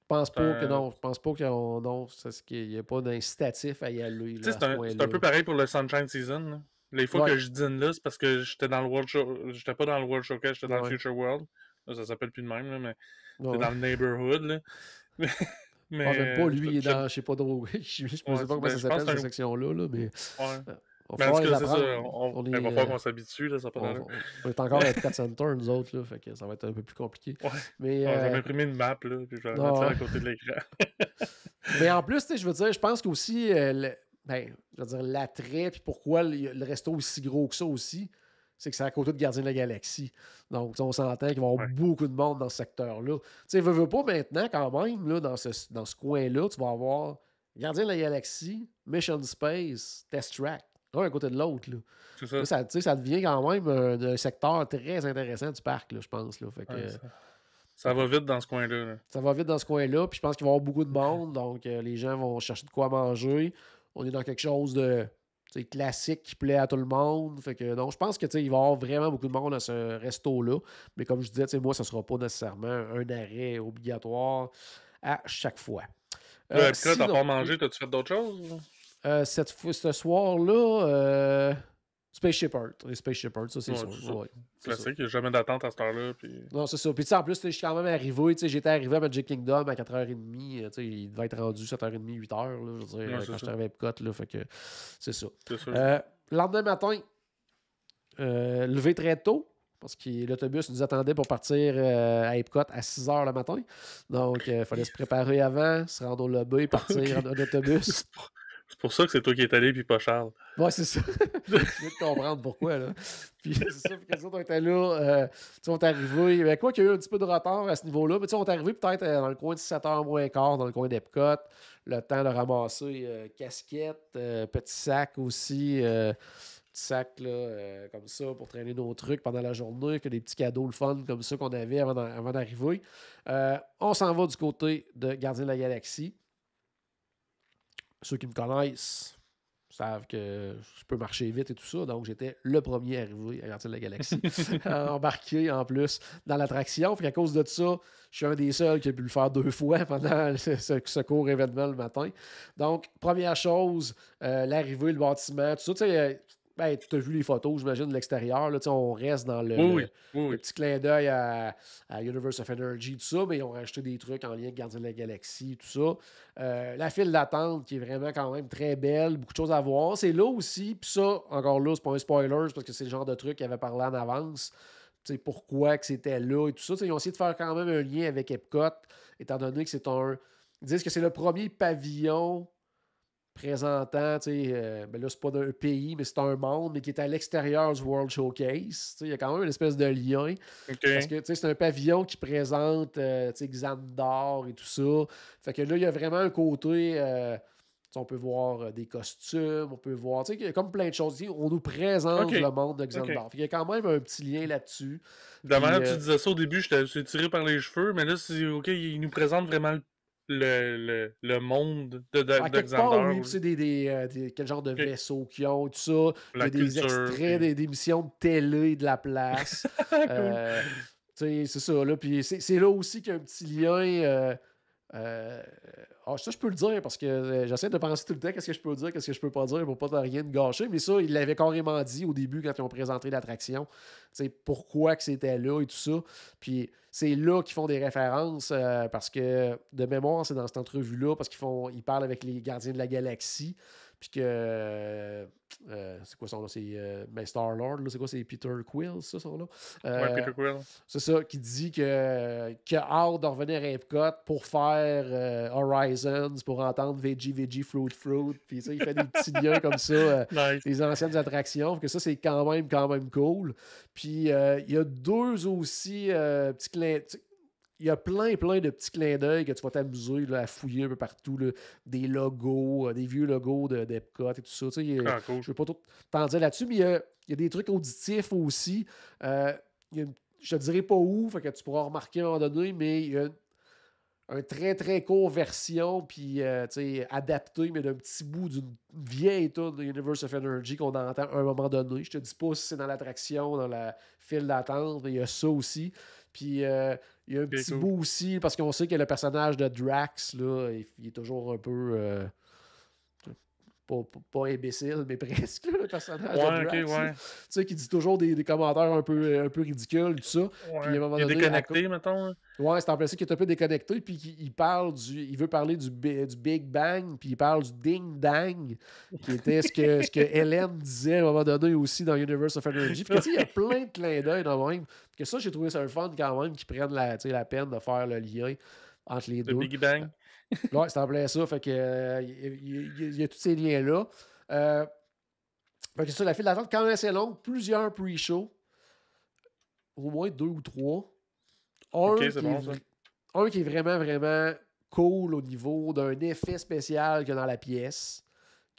Je pense pas que non. Je pense pas qu'il n'y a pas d'incitatif à y aller. Là, c'est un peu pareil pour le Sunshine Season. Là. Les fois que je dîne là, c'est parce que j'étais dans le World Show. J'étais pas dans le World Showcase, j'étais dans le Future World. Là, ça s'appelle plus de même, là, mais c'est dans le neighborhood. Là. mais même pas, lui, il est dans, je sais pas trop. Je ne sais pas comment ça s'appelle, cette section-là. Là, mais... Mais en tout cas, c'est ça. Il va falloir qu'on s'habitue. Là, ça on est encore à Epcot Center, nous autres. Là, fait que ça va être un peu plus compliqué. Mais, je vais m'imprimer une map, là, puis je vais la mettre à côté de l'écran. Mais en plus, je veux dire, je pense qu'aussi, je veux dire, l'attrait, puis pourquoi le resto est aussi gros que ça aussi, c'est que c'est à côté de Gardien de la Galaxie. Donc, on s'entend qu'il va y avoir beaucoup de monde dans ce secteur-là. Tu sais, veux pas maintenant, quand même, là, dans ce coin-là, tu vas avoir Gardien de la Galaxie, Mission Space, Test Track, un à côté de l'autre. C'est ça. Là, ça devient quand même un secteur très intéressant du parc, là, je pense. Là. Fait que, ça va vite dans ce coin-là. Là. Ça va vite dans ce coin-là, puis je pense qu'il va y avoir beaucoup de monde, donc les gens vont chercher de quoi manger. On est dans quelque chose de classique qui plaît à tout le monde. Fait que donc, je pense que il va y avoir vraiment beaucoup de monde à ce resto-là. Mais comme je disais, moi, ça ne sera pas nécessairement un arrêt obligatoire à chaque fois. T'as pas mangé, t'as-tu fait d'autres choses? Ce soir-là, Spaceship Earth. Les Spaceship Earth, ça, c'est sûr. Ouais, classique, il n'y a jamais d'attente à cette heure-là. Puis... Non, c'est ça. Puis, tu sais, en plus, je suis quand même arrivé. J'étais arrivé à Magic Kingdom à 4h30. Il devait être rendu 7h30, 8h. Là, je veux dire, quand j'étais arrivé à Epcot. Là, fait que c'est ça. Le lendemain matin, levé très tôt. Parce que l'autobus nous attendait pour partir à Epcot à 6h le matin. Donc, il fallait se préparer avant, se rendre au lobby, partir en autobus. C'est pour ça que c'est toi qui es allé, puis pas Charles. Ouais, c'est ça. Je viens de comprendre pourquoi. Là. Puis c'est ça, puis quand on était là, on est arrivé. Quoi qu'il y a eu un petit peu de retard à ce niveau-là, mais on est arrivé peut-être dans le coin de 7h moins quart, dans le coin d'Epcot. Le temps de ramasser casquette, petit sac aussi. Petit sac là, comme ça pour traîner nos trucs pendant la journée, que des petits cadeaux le fun comme ça qu'on avait avant d'arriver. On s'en va du côté de Gardiens de la Galaxie. Ceux qui me connaissent savent que je peux marcher vite et tout ça, donc j'étais le premier arrivé à Gardiens de la Galaxie, embarqué en plus dans l'attraction. Puis à cause de ça, je suis un des seuls qui a pu le faire 2 fois pendant ce court événement le matin. Donc, première chose, l'arrivée, le bâtiment, tout ça, tu sais. Ben, tu as vu les photos, j'imagine, de l'extérieur. Là, on reste dans le petit clin d'œil à Universe of Energy, tout ça, mais ils ont rajouté des trucs en lien avec Gardiens de la Galaxie, tout ça. La file d'attente qui est vraiment quand même très belle, beaucoup de choses à voir. C'est là aussi, puis ça, encore là, c'est pas un spoiler, parce que c'est le genre de truc qu'ils avaient parlé en avance. Pourquoi que c'était là et tout ça. Ils ont essayé de faire quand même un lien avec Epcot, étant donné que c'est un... Ils disent que c'est le premier pavillon présentant, ben là, c'est pas d'un pays, mais c'est un monde, mais qui est à l'extérieur du World Showcase. Il y a quand même une espèce de lien. Parce que c'est un pavillon qui présente Xandar et tout ça. Fait que là, il y a vraiment un côté... on peut voir des costumes, on peut voir... Il y a comme plein de choses. On nous présente le monde de Xandar. Il y a quand même un petit lien là-dessus. D'abord, tu disais ça au début, je suis tiré par les cheveux, mais là, c'est OK, il nous présente vraiment le monde de Xandar. Oui, c'est quel genre de vaisseaux qu'ils ont, tout ça. Il y a des extraits, des émissions de télé de la place. C'est ça, là. Puis c'est là aussi qu'il y a un petit lien... ça, je peux le dire parce que j'essaie de penser tout le temps qu'est-ce que je peux dire, qu'est-ce que je peux pas dire pour pas rien de gâcher. Mais ça, ils l'avaient carrément dit au début quand ils ont présenté l'attraction. Pourquoi que c'était là et tout ça. Puis c'est là qu'ils font des références parce que de mémoire, c'est dans cette entrevue-là parce qu'ils parlent avec les Gardiens de la Galaxie. Puis que... c'est quoi son nom? C'est Star-Lord, c'est quoi? C'est Peter Quill, ça, son nom? Peter Quill. C'est ça, qui dit qu'il a hâte de revenir à Epcot pour faire Horizons, pour entendre Veggie, Fruit. Puis il fait des petits liens comme ça, nice. Les anciennes attractions. Que ça, c'est quand même cool. Puis il y a 2 aussi petits clins... Il y a plein de petits clins d'œil que tu vas t'amuser là, à fouiller un peu partout. Là, des logos, des vieux logos d'Epcot et tout ça. Cool. Je ne vais pas tout t'en dire là-dessus, mais il y a des trucs auditifs aussi. Je te dirai pas où, fait que tu pourras remarquer à un moment donné, mais il y a une très, très courte version, puis adaptée, mais d'un petit bout d'une vieille tune de Universe of Energy qu'on entend à un moment donné. Je te dis pas si c'est dans l'attraction, dans la file d'attente, mais il y a ça aussi. Puis il y a un petit bout aussi, parce qu'on sait que le personnage de Drax, là, il est toujours un peu... Pas imbécile, mais presque, là, le personnage de Drax. Tu sais, qui dit toujours des commentaires un peu ridicules, tout ça. Puis, à un moment donné, déconnecté, mettons. Ouais, c'est en place qu'il est un peu déconnecté, puis il veut parler du Big Bang, puis il parle du Ding Dang, qui était ce que Hélène disait à un moment donné aussi dans Universe of Energy. Puis il y a plein de clins d'œil dans le même. Que ça, j'ai trouvé ça le fun quand même, qu'ils prennent la peine de faire le lien entre les deux. Le Big Bang. Ouais, c'est en plein ça. Fait que il y a tous ces liens-là. Fait que ça, la file d'attente quand même assez longue. Plusieurs pre-shows. Au moins 2 ou 3. Un qui est vraiment, vraiment cool au niveau d'un effet spécial qu'il y a dans la pièce.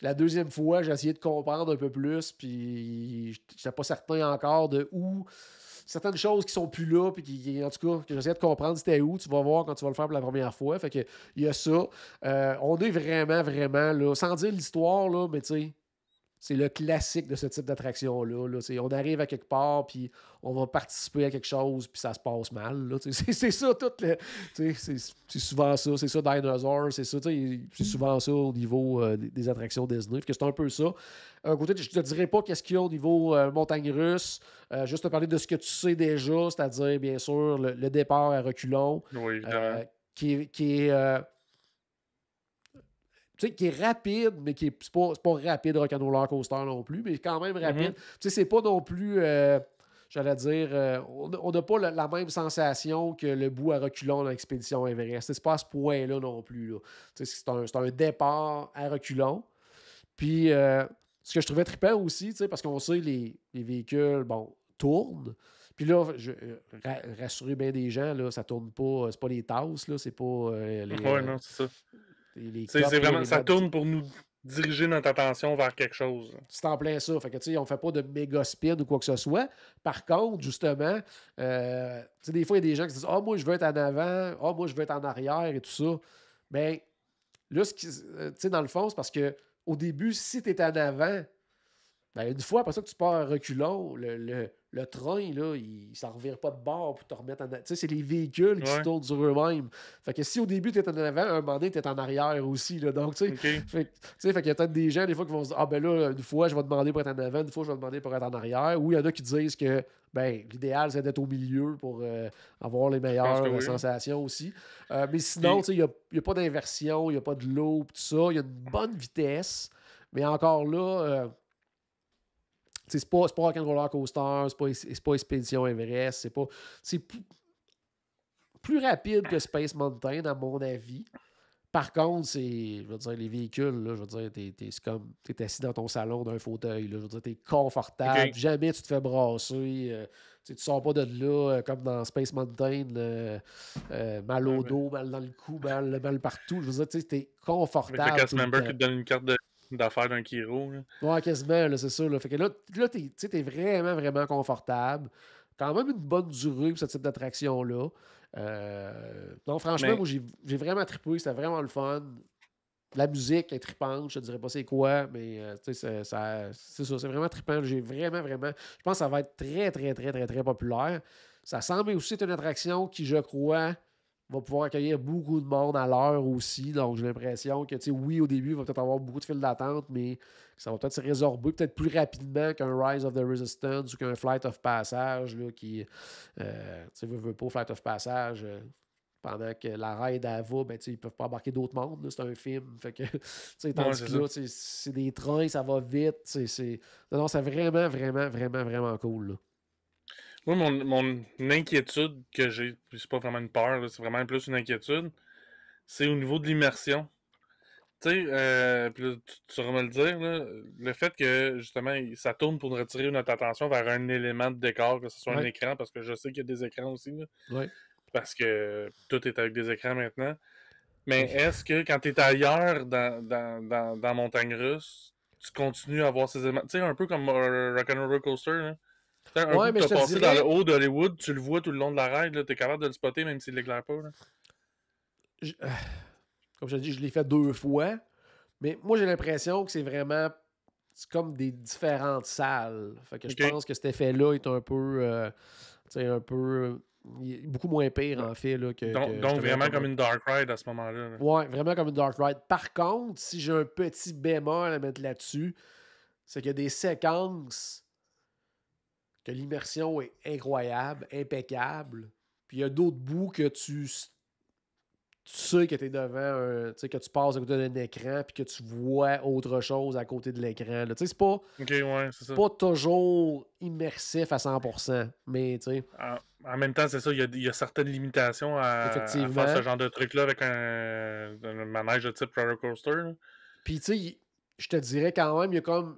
La deuxième fois, j'ai essayé de comprendre un peu plus, puis je n'étais pas certain encore de où certaines choses qui sont plus là, puis qui, en tout cas, que j'essayais de comprendre c'était où. Tu vas voir quand tu vas le faire pour la première fois. Fait que il y a ça. On est vraiment, vraiment, là, sans dire l'histoire, là, mais tu sais, c'est le classique de ce type d'attraction-là. Là. On arrive à quelque part, puis on va participer à quelque chose, puis ça se passe mal. Là. C'est ça, tout le. C'est souvent ça. C'est ça, Dinosaur. C'est ça. C'est souvent ça au niveau des attractions Disney. Fait que c'est un peu ça. Un côté, je te dirais pas qu'est-ce qu'il y a au niveau montagne russe. Juste te parler de ce que tu sais déjà, c'est-à-dire, bien sûr, le départ à reculons. Oui, évidemment. Qui est rapide, mais c'est pas rapide Rock'n'Roller Coaster non plus, mais quand même rapide. C'est pas non plus, j'allais dire, on n'a pas la même sensation que le bout à reculons dans l'Expédition Everest. C'est pas à ce point-là non plus. Là. C'est un départ à reculons. Puis, ce que je trouvais trippant aussi, parce qu'on sait les véhicules, tournent. Puis là, rassurez bien des gens, là, ça tourne pas, c'est pas les tasses, là, c'est pas non, c'est ça. C'est vraiment, ça tourne pour nous diriger notre attention vers quelque chose. C'est en plein ça. Fait que, on fait pas de méga spin ou quoi que ce soit. Par contre, justement, des fois, il y a des gens qui se disent « Ah, moi, je veux être en avant. Ah, moi, je veux être en arrière et tout ça. » Mais là, dans le fond, c'est parce que au début, si tu es en avant, une fois après ça que tu pars à reculons, le train, là, il s'en revire pas de bord pour te remettre en avant. C'est les véhicules qui se tournent sur eux-mêmes. Fait que si au début, tu es en avant, un moment donné, tu es en arrière aussi. Là. Donc, fait qu'il y a peut-être des gens, des fois, qui vont se dire « Ah, ben là, une fois, je vais demander pour être en avant, une fois, je vais demander pour être en arrière. » Ou il y en a qui disent que l'idéal, c'est d'être au milieu pour avoir les meilleures sensations aussi. Mais sinon, il n'y a pas d'inversion, il n'y a pas de loop, tout ça. Il y a une bonne vitesse. Mais encore là... c'est pas Rock'n'Roller Coaster, c'est pas Expédition Everest, c'est plus rapide que Space Mountain, à mon avis. Par contre, je veux dire, les véhicules, là, je veux dire, c'est comme t'es assis dans ton salon d'un fauteuil, là, je veux dire, t'es confortable, jamais tu te fais brasser, tu sors pas de là comme dans Space Mountain, mal au dos, mal dans le cou, mal partout, je veux dire, t'es confortable. Avec le cast member qui te donne une carte d'affaires d'un Kiro. Là. Ouais, quasiment, là, c'est ça. Là. Fait que là t'es vraiment, vraiment confortable. Quand même une bonne durée pour ce type d'attraction-là. Donc, franchement, moi, j'ai vraiment trippé. C'était vraiment le fun. La musique est trippante. Je te dirais pas c'est quoi, mais c'est ça. C'est vraiment trippant. J'ai vraiment, vraiment... Je pense que ça va être très, très, très, très, très populaire. Ça semble aussi être une attraction qui, je crois... va pouvoir accueillir beaucoup de monde à l'heure aussi. Donc, j'ai l'impression que, oui, au début, il va peut-être avoir beaucoup de files d'attente, mais ça va peut-être se résorber peut-être plus rapidement qu'un Rise of the Resistance ou qu'un Flight of Passage, là, qui, veut pas Flight of Passage, pendant que la ride elle va, ils peuvent pas embarquer d'autres mondes. Là, c'est un film. Fait que, tandis que là, c'est des trains, ça va vite. Non, c'est vraiment, vraiment, vraiment, vraiment cool. Là. Moi, mon inquiétude que j'ai, c'est pas vraiment une peur, là, c'est vraiment plus une inquiétude, c'est au niveau de l'immersion. Tu sais, tu sauras me le dire, là, le fait que, justement, ça tourne pour retirer notre attention vers un élément de décor, que ce soit un écran, parce que je sais qu'il y a des écrans aussi, là, parce que tout est avec des écrans maintenant. Mais est-ce que quand tu es ailleurs dans Montagne Russe, tu continues à voir ces éléments? Tu sais, un peu comme Rock'n'Roller Coaster, là. Un coup que tu as passé dans le haut d'Hollywood, tu le vois tout le long de la ride, tu es capable de le spotter même s'il l'éclaire pas. Là. Comme je te dis, je l'ai fait 2 fois, mais moi j'ai l'impression que c'est comme des différentes salles. Fait que je pense que cet effet-là est un peu beaucoup moins pire en fait. Là, donc vraiment comme une dark ride à ce moment-là. Ouais, vraiment comme une dark ride. Par contre, si j'ai un petit bémol à mettre là-dessus, c'est qu'il y a des séquences que l'immersion est incroyable, impeccable. Puis il y a d'autres bouts que tu sais que tu es devant que tu passes à côté d'un écran puis que tu vois autre chose à côté de l'écran. C'est pas, pas toujours immersif à 100%. Mais en même temps, c'est ça, il y a certaines limitations à faire ce genre de truc-là avec un manège de type roller coaster. Puis je te dirais quand même, il y a comme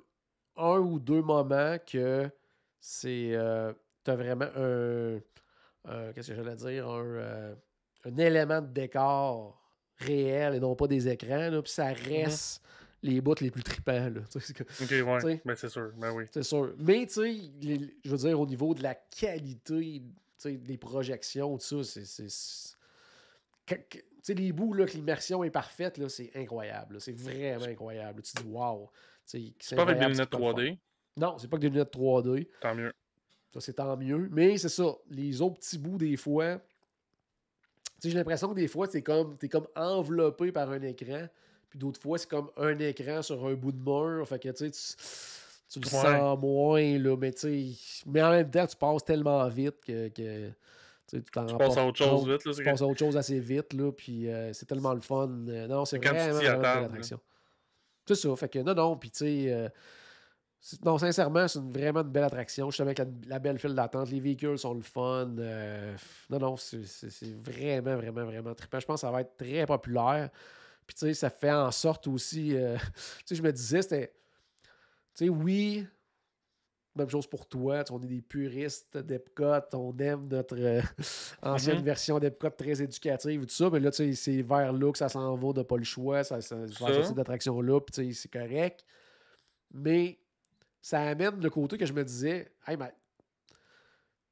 1 ou 2 moments que c'est t'as vraiment qu'est-ce que j'allais dire, un élément de décor réel et non pas des écrans, puis ça reste les bouts les plus trippants. Là, mais c'est sûr, oui. C'est sûr. Mais je veux dire, au niveau de la qualité des projections, tout ça, c'est les bouts là, que l'immersion est parfaite, là, c'est incroyable. Là, c'est vraiment incroyable. Tu te dis, wow. C'est pas avec des lunettes 3D. Non, c'est pas que des lunettes 3D. Tant mieux. Ça, c'est tant mieux. Mais c'est ça. Les autres petits bouts, des fois, j'ai l'impression que des fois, t'es comme enveloppé par un écran. Puis d'autres fois, c'est comme un écran sur un bout de mur. Fait que tu le sens moins, là. Mais en même temps, tu passes tellement vite que tu passes à autre chose vite. Là, tu passes à autre chose assez vite. Là, puis c'est tellement le fun. Non, c'est vraiment une attraction. C'est ça. Fait que non. Puis tu sais... non, sincèrement, c'est vraiment une belle attraction. Justement, avec la belle file d'attente. Les véhicules sont le fun. Non, c'est vraiment, vraiment, vraiment trippant. Je pense que ça va être très populaire. Puis, tu sais, ça fait en sorte aussi... tu sais, je me disais, c'était... Tu sais, oui, même chose pour toi. On est des puristes d'Epcot. On aime notre ancienne version d'Epcot très éducative et tout ça. Mais là, tu sais, c'est vers là que ça s'en va de pas le choix. Ça faire cette attraction-là. Puis, tu sais, c'est correct. Mais... ça amène le côté que je me disais, hey, mais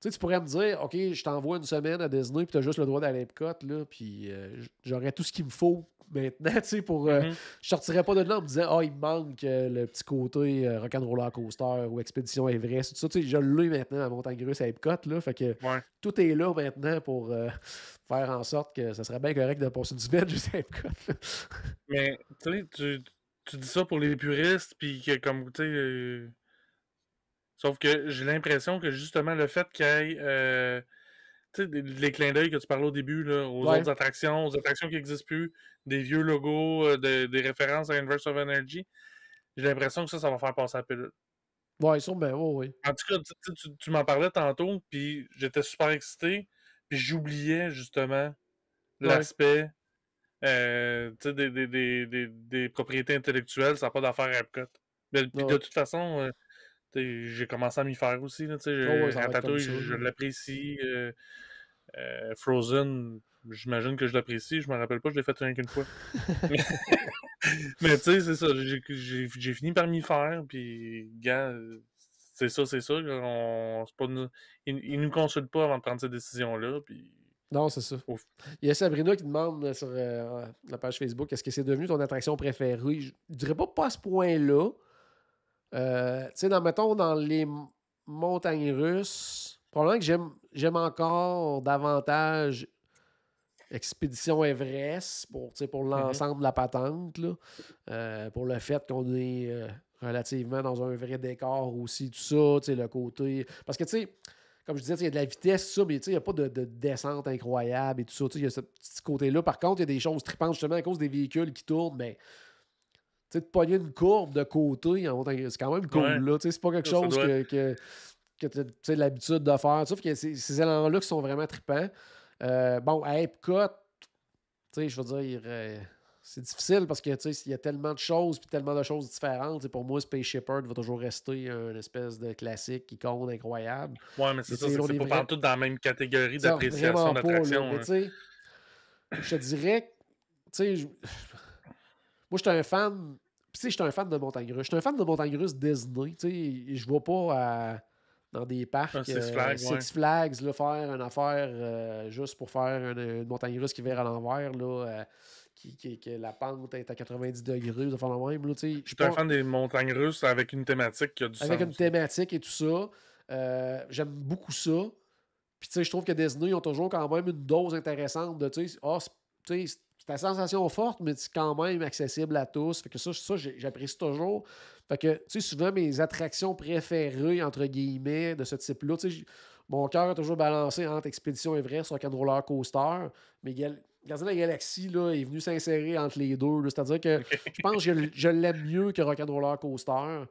tu pourrais me dire, OK, je t'envoie une semaine à Disney, puis tu as juste le droit d'aller à Epcot, là, puis j'aurais tout ce qu'il me faut maintenant, tu sais, pour. Je sortirais pas de là en me disant, il me manque le petit côté Rock'n'Roller Coaster ou Expédition Everest, tout ça, tu sais, je l'ai maintenant à Montagne Russe à Epcot, là, fait que tout est là maintenant pour faire en sorte que ça serait bien correct de passer une semaine juste à Epcot. Mais, tu sais, tu dis ça pour les puristes, puis que comme, tu sais... sauf que j'ai l'impression que justement le fait qu'il y ait tu sais, les clins d'œil que tu parlais au début là, aux autres attractions, aux attractions qui n'existent plus, des vieux logos, des références à Universe of Energy, j'ai l'impression que ça va faire passer la pilule. Ouais, sûrement, oui. En tout cas, tu m'en parlais tantôt, puis j'étais super excité, puis j'oubliais justement l'aspect des propriétés intellectuelles, ça n'a pas d'affaire à Epcot. Puis de toute façon... j'ai commencé à m'y faire aussi. Là, Ratatouille, je l'apprécie. Frozen, j'imagine que je l'apprécie. Je me rappelle pas, je l'ai fait rien qu'une fois. Mais tu sais, c'est ça. J'ai fini par m'y faire. Puis, gars, c'est ça. Ils nous consultent pas avant de prendre ces décisions-là. Puis... non, c'est ça. Il y a Sabrina qui demande sur la page Facebook, est-ce que c'est devenu ton attraction préférée? Je dirais pas à ce point-là. Tu sais, mettons, dans les montagnes russes, probablement que j'aime encore davantage Expédition Everest pour l'ensemble de la patente, là. Pour le fait qu'on est relativement dans un vrai décor aussi, tout ça, le côté... parce que, tu sais, comme je disais, il y a de la vitesse, ça, mais il n'y a pas de descente incroyable et tout ça. Il y a ce petit côté-là. Par contre, il y a des choses trippantes, justement, à cause des véhicules qui tournent, mais... tu sais, de pogner une courbe de côté, c'est quand même cool, là. Tu sais, c'est pas quelque chose que tu as l'habitude de faire. Sauf que ces élans-là qui sont vraiment trippants. Bon, à Epcot, tu sais, je veux dire, c'est difficile parce que, tu sais, il y a tellement de choses puis tellement de choses différentes. Pour moi, Space Shepherd va toujours rester une espèce de classique, icône incroyable. Ouais, mais c'est ça, c'est pas partout dans la même catégorie d'appréciation d'attraction. Mais tu sais, je te dirais, tu sais... moi, j'étais un fan. Puis, tu sais, j'étais un fan de Montagne Russe. J'étais un fan de Montagne Russe Disney. Tu sais, je vais pas dans des parcs Six Flags là, faire une affaire juste pour faire une montagne russe qui vire à l'envers, là, que la pente est à 90 degrés, de faire le même. Je suis un fan des montagnes russes avec une thématique qui a du sens. Avec une thématique et tout ça. J'aime beaucoup ça. Puis, tu sais, je trouve que Disney ont toujours quand même une dose intéressante de, tu sais, c'est la sensation forte, mais c'est quand même accessible à tous. Fait que ça j'apprécie toujours. Fait que, tu sais, souvent, mes attractions préférées, entre guillemets, de ce type-là, tu sais, mon cœur est toujours balancé entre Expédition Everest, Rock'n'Roller Coaster, mais Gardien de la Galaxie, là, est venu s'insérer entre les deux. C'est-à-dire que je pense que je l'aime mieux que Rock'n'Roller Coaster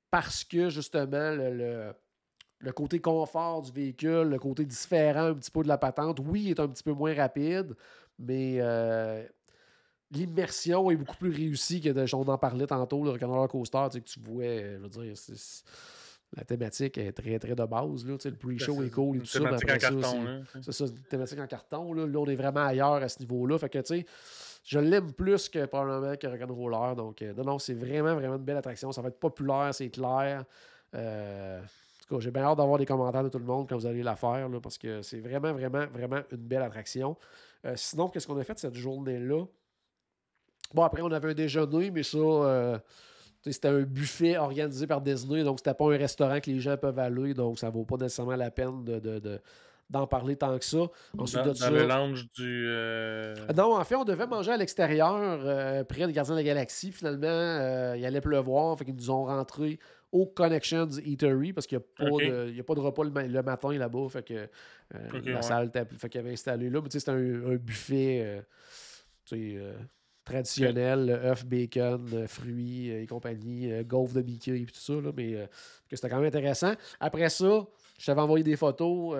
parce que, justement, le côté confort du véhicule, le côté différent un petit peu de la patente, oui, il est un petit peu moins rapide, mais l'immersion est beaucoup plus réussie que on en parlait tantôt, le Rock'n'Roller Coaster, tu sais, que tu vois, je veux dire, la thématique est très, très de base, là, tu sais, le pre-show est cool et tout ça. Une thématique en carton, c'est ça, une thématique en carton, là, on est vraiment ailleurs à ce niveau-là, fait que, tu sais, je l'aime plus que probablement que Rock'n'Roller, donc non, c'est vraiment, vraiment une belle attraction, ça va être populaire, c'est clair. En tout cas, j'ai bien hâte d'avoir des commentaires de tout le monde quand vous allez la faire, là, parce que c'est vraiment, vraiment, vraiment une belle attraction. Sinon, qu'est-ce qu'on a fait cette journée-là? Bon, après, on avait un déjeuner, mais ça, C'était un buffet organisé par Disney, donc c'était pas un restaurant que les gens peuvent aller, donc ça vaut pas nécessairement la peine d'en parler tant que ça. Ensuite dans le lounge du... Non, en fait, on devait manger à l'extérieur, près des Gardiens de la Galaxie. Finalement, il allait pleuvoir, fait qu'ils nous ont rentré au Connections Eatery parce qu'il n'y a pas de repas le matin là-bas, fait que la salle fait qu'il avait installé là. Mais tu sais, c'était un buffet traditionnel, œufs, bacon, fruits et compagnie, gaufres de Mickey et tout ça, là, mais que c'était quand même intéressant. Après ça, je t'avais envoyé des photos.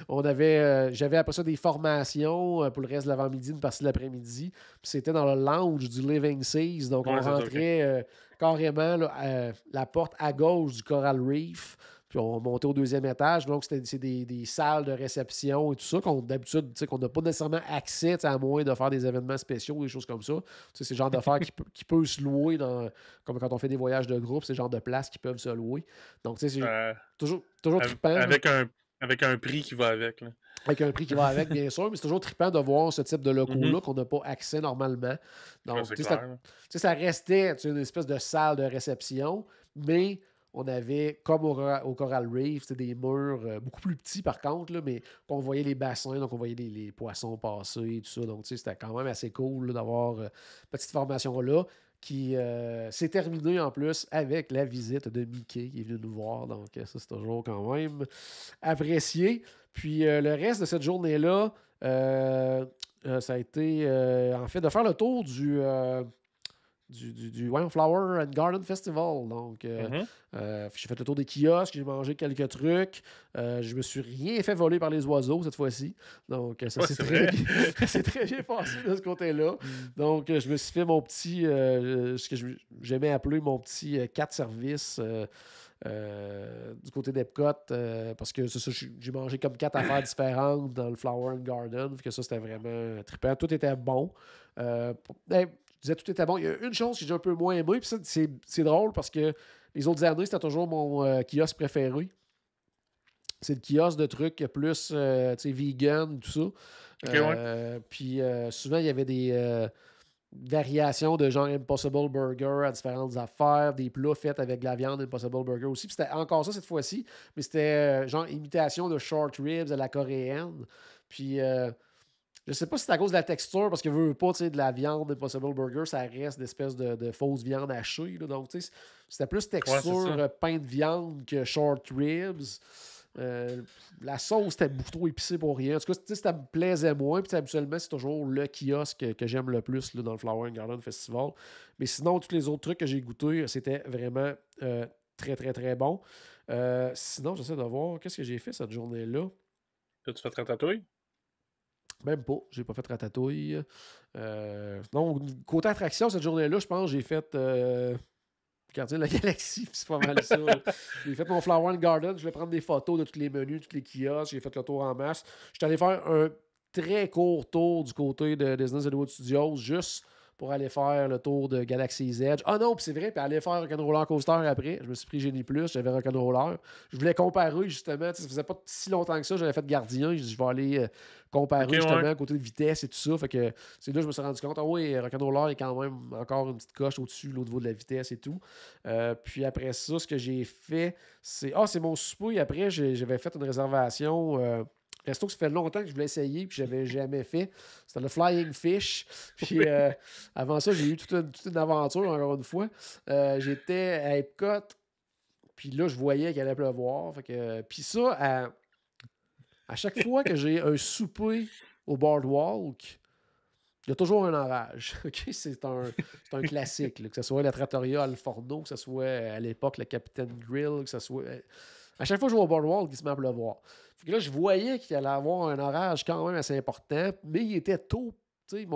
J'avais après ça des formations pour le reste de l'avant-midi, une partie de l'après-midi. Puis c'était dans le lounge du Living Seas. Donc, on rentrait carrément là, la porte à gauche du Coral Reef. Puis on montait au deuxième étage. Donc, c'est des salles de réception et tout ça d'habitude, qu'on n'a pas nécessairement accès, à moins de faire des événements spéciaux, des choses comme ça. C'est le genre d'affaires qui peut se louer comme quand on fait des voyages de groupe, c'est le genre de places qui peuvent se louer. Donc, c'est toujours trippant. Avec un prix qui va avec. Là. Avec un prix qui va avec, bien sûr, mais c'est toujours trippant de voir ce type de locaux-là qu'on n'a pas accès normalement. Donc, ça restait une espèce de salle de réception, mais on avait, comme au Coral Reef, des murs beaucoup plus petits par contre, là, mais on voyait les bassins, donc on voyait les poissons passer et tout ça. Donc, c'était quand même assez cool là, d'avoir cette petite formation-là qui s'est terminée en plus avec la visite de Mickey qui est venu nous voir. Donc, ça, c'est toujours quand même apprécié. Puis, le reste de cette journée-là, ça a été, en fait, de faire le tour du Flower and Garden Festival. Donc, j'ai fait le tour des kiosques, j'ai mangé quelques trucs. Je me suis rien fait voler par les oiseaux cette fois-ci. Donc, ça s'est très bien passé de ce côté-là. Donc, je me suis fait mon petit, ce que j'aimais appeler mon petit 4 services du côté d'Epcot, parce que c'est ça, j'ai mangé comme 4 affaires différentes dans le Flower and Garden. Que ça, c'était vraiment trippant. Tout était bon. Je disais tout était bon. Il y a une chose que j'ai un peu moins aimé, puis ça, c'est drôle parce que les autres années, c'était toujours mon kiosque préféré. C'est le kiosque de trucs plus vegan, tout ça. Puis souvent, il y avait des variations de genre Impossible Burger à différentes affaires, des plats faits avec de la viande Impossible Burger aussi. Puis c'était encore ça cette fois-ci, mais c'était genre imitation de short ribs à la coréenne. Puis je sais pas si c'est à cause de la texture, parce que veut pas, de la viande Impossible Burger, ça reste d'espèce de fausse viande hachée. Là. Donc, c'était plus texture pain de viande que short ribs. La sauce, c'était beaucoup trop épicée pour rien. En tout cas, ça me plaisait moins. Puis habituellement, c'est toujours le kiosque que j'aime le plus là, dans le Flower and Garden Festival. Mais sinon, tous les autres trucs que j'ai goûtés, c'était vraiment très, très, très bon. Sinon, j'essaie de voir qu'est-ce que j'ai fait cette journée-là. As-tu fait ratatouille? Même pas. J'ai pas fait ratatouille. Non, côté attraction, cette journée-là, je pense que j'ai fait Gardien de la Galaxie, c'est pas mal ça. J'ai fait mon Flower and Garden. Je vais prendre des photos de tous les menus, tous les kiosques. J'ai fait le tour en masse. Je suis allé faire un très court tour du côté de Disney Hollywood Studios, juste pour aller faire le tour de Galaxy's Edge. Ah non, puis c'est vrai, puis aller faire Rock'n'Roller Coaster après. Je me suis pris Génie Plus, j'avais Rock'n'Roller. Je voulais comparer justement, ça faisait pas si longtemps que ça, j'avais fait Gardien. Je dis, je vais aller comparer justement côté de vitesse et tout ça. Fait que c'est là que je me suis rendu compte, ah oui, Rock'n'Roller est quand même encore une petite coche au-dessus, au niveau de la vitesse et tout. Puis après ça, ce que j'ai fait, c'est mon souper. Après, j'avais fait une réservation. Resto que ça fait longtemps que je voulais essayer puis je n'avais jamais fait. C'était le Flying Fish. Puis avant ça, j'ai eu toute une aventure, encore une fois. J'étais à Epcot, puis là, je voyais qu'il allait pleuvoir. Puis ça, à chaque fois que j'ai un souper au Boardwalk, il y a toujours un orage. Okay? C'est un classique. Là, que ce soit la Trattoria Al Forno, que ce soit à l'époque le Capitaine Grill, que ce soit... À chaque fois que je vais au Boardwalk, il se met à pleuvoir. Fait que là, je voyais qu'il allait avoir un orage quand même assez important, mais il était tôt. C'était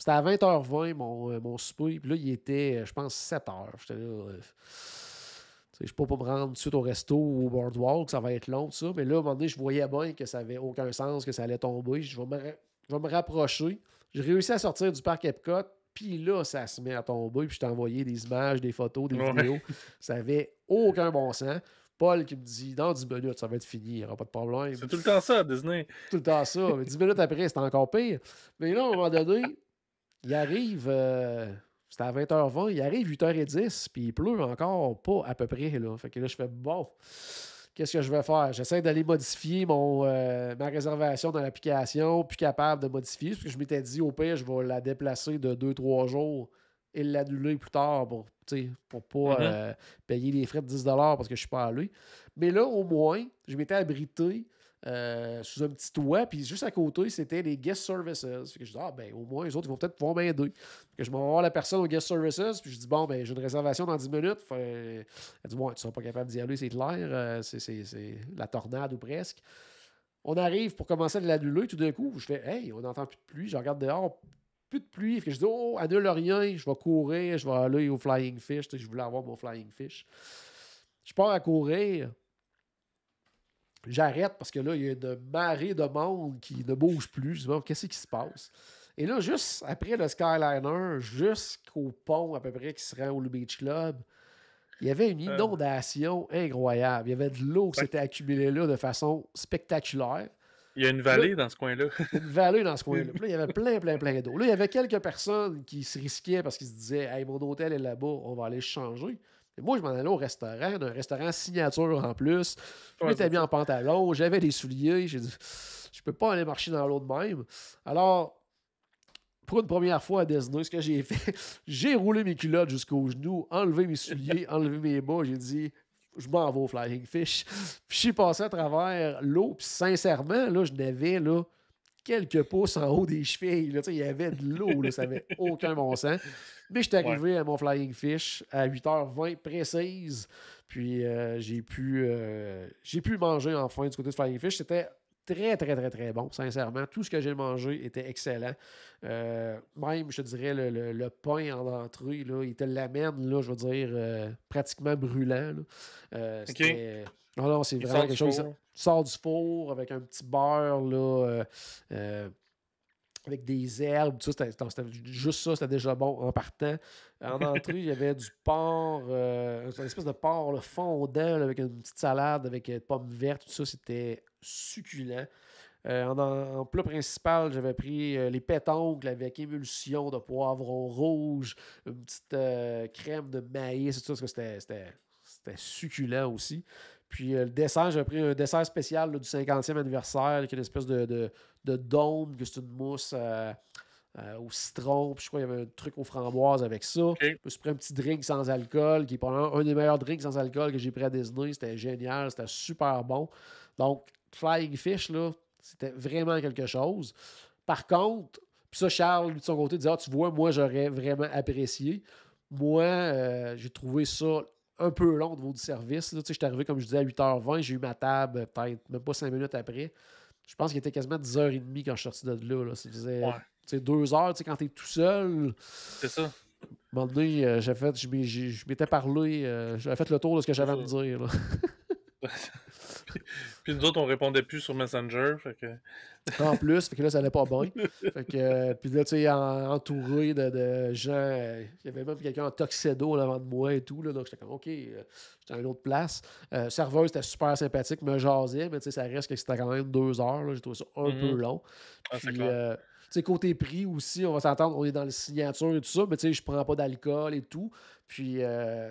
à 20h20 mon souper, puis là, il était, je pense, 7h. J'étais là... je peux pas me rendre tout de suite au resto ou au Boardwalk, ça va être long, ça. Mais là, à un moment donné, je voyais bien que ça n'avait aucun sens, que ça allait tomber. Je vais me rapprocher. J'ai réussi à sortir du parc Epcot, puis là, ça se met à tomber, puis je t'ai envoyé des images, des photos, des vidéos. Ça n'avait aucun bon sens. Paul qui me dit, dans 10 minutes, ça va être fini, il n'y aura pas de problème. C'est tout le temps ça, Disney. Tout le temps ça. Mais 10 minutes après, c'est encore pire. Mais là, à un moment donné, il arrive C'était à 20h20, il arrive 8h10, puis il pleut encore pas à peu près. Là. Fait que là, je fais bon, qu'est-ce que je vais faire? J'essaie d'aller modifier ma réservation dans l'application, plus capable de modifier, parce que je m'étais dit, au pire, je vais la déplacer de 2-3 jours et l'annuler plus tard pour pas payer les frais de 10$ parce que je suis pas allé. Mais là, au moins, je m'étais abrité sous un petit toit, puis juste à côté, c'était les guest services. Fait que je dis, au moins, les autres, ils vont peut-être pouvoir m'aider. Fait que je m'en vais voir la personne aux guest services, puis je dis, j'ai une réservation dans 10 minutes. Elle dit, tu seras pas capable d'y aller, c'est clair. C'est la tornade ou presque. On arrive pour commencer à l'annuler, tout d'un coup, je fais, hey, on n'entend plus de pluie, je regarde dehors, plus de pluie. Fait que je dis, annule rien, je vais courir, je vais aller au Flying Fish. Je voulais avoir mon Flying Fish. Je pars à courir. J'arrête parce que là, il y a une marée de monde qui ne bouge plus. Je me dis, qu'est-ce qui se passe? Et là, juste après le Skyliner, jusqu'au pont à peu près qui se rend au Beach Club, il y avait une inondation incroyable. Il y avait de l'eau qui s'était accumulée là de façon spectaculaire. Il y a une vallée dans ce coin-là. Une vallée dans ce coin-là. Puis là, il y avait plein d'eau. Là, il y avait quelques personnes qui se risquaient parce qu'ils se disaient, hey, mon hôtel est là-bas, on va aller changer. Et moi, je m'en allais au restaurant, un restaurant signature en plus. Je m'étais mis en pantalon, j'avais des souliers. J'ai dit, je peux pas aller marcher dans l'eau de même. Alors, pour une première fois à Disney, ce que j'ai fait, j'ai roulé mes culottes jusqu'aux genoux, enlevé mes souliers, enlevé mes bas. J'ai dit, je m'en vais au Flying Fish. Puis je suis passé à travers l'eau. Puis sincèrement, là, je n'avais quelques pouces en haut des chevilles. Là, il y avait de l'eau. Là, ça n'avait aucun bon sens. Mais je suis arrivé à mon Flying Fish à 8h20 précise. Puis j'ai pu manger enfin du côté du Flying Fish. C'était très, très, très, très bon, sincèrement. Tout ce que j'ai mangé était excellent. Même, je te dirais, le pain en entrée, là, il te l'amène, là, je veux dire, pratiquement brûlant. Là. C'était... Non, c'est vraiment quelque chose qui sort du four avec un petit beurre, là, avec des herbes, tout ça. C'était juste ça, c'était déjà bon en partant. En entrée, il y avait du porc, une espèce de porc là, fondant là, avec une petite salade avec pommes vertes, tout ça, c'était succulent. En plat principal, j'avais pris les pétoncles avec émulsion de poivron rouge, une petite crème de maïs, tout ça, parce que c'était succulent aussi. Puis le dessert, j'avais pris un dessert spécial là, du 50e anniversaire, qui est une espèce de dôme, que c'est une mousse au citron. Puis je crois qu'il y avait un truc aux framboises avec ça. Okay. Je me suis pris un petit drink sans alcool, qui est probablement un des meilleurs drinks sans alcool que j'ai pris à Disney. C'était génial, c'était super bon. Donc, Flying Fish, là, c'était vraiment quelque chose. Par contre, puis ça, Charles, lui, de son côté, disait, tu vois, moi, j'aurais vraiment apprécié. Moi, j'ai trouvé ça un peu long au niveau du service. Je suis arrivé, comme je disais, à 8h20. J'ai eu ma table peut-être même pas 5 minutes après. Je pense qu'il était quasiment 10h30 quand je suis sorti de là. Ça faisait 2 heures quand tu es tout seul. C'est ça. À un moment donné, je m'étais parlé. J'avais fait le tour de ce que j'avais à me dire. Là. Puis nous autres, on répondait plus sur Messenger. Fait que... En plus, fait que là, ça allait pas bien. Fait que, puis là, tu sais, entouré de gens. Il y avait même quelqu'un en tuxedo devant de moi et tout. Là, donc, j'étais comme, OK, j'étais à une autre place. Serveuse était super sympathique, me jasait, mais tu sais, ça reste que c'était quand même 2 heures. Là, j'ai trouvé ça un peu long. Puis, tu sais, côté prix aussi, on va s'entendre, on est dans le signature et tout ça, mais tu sais, je prends pas d'alcool et tout. Puis, tu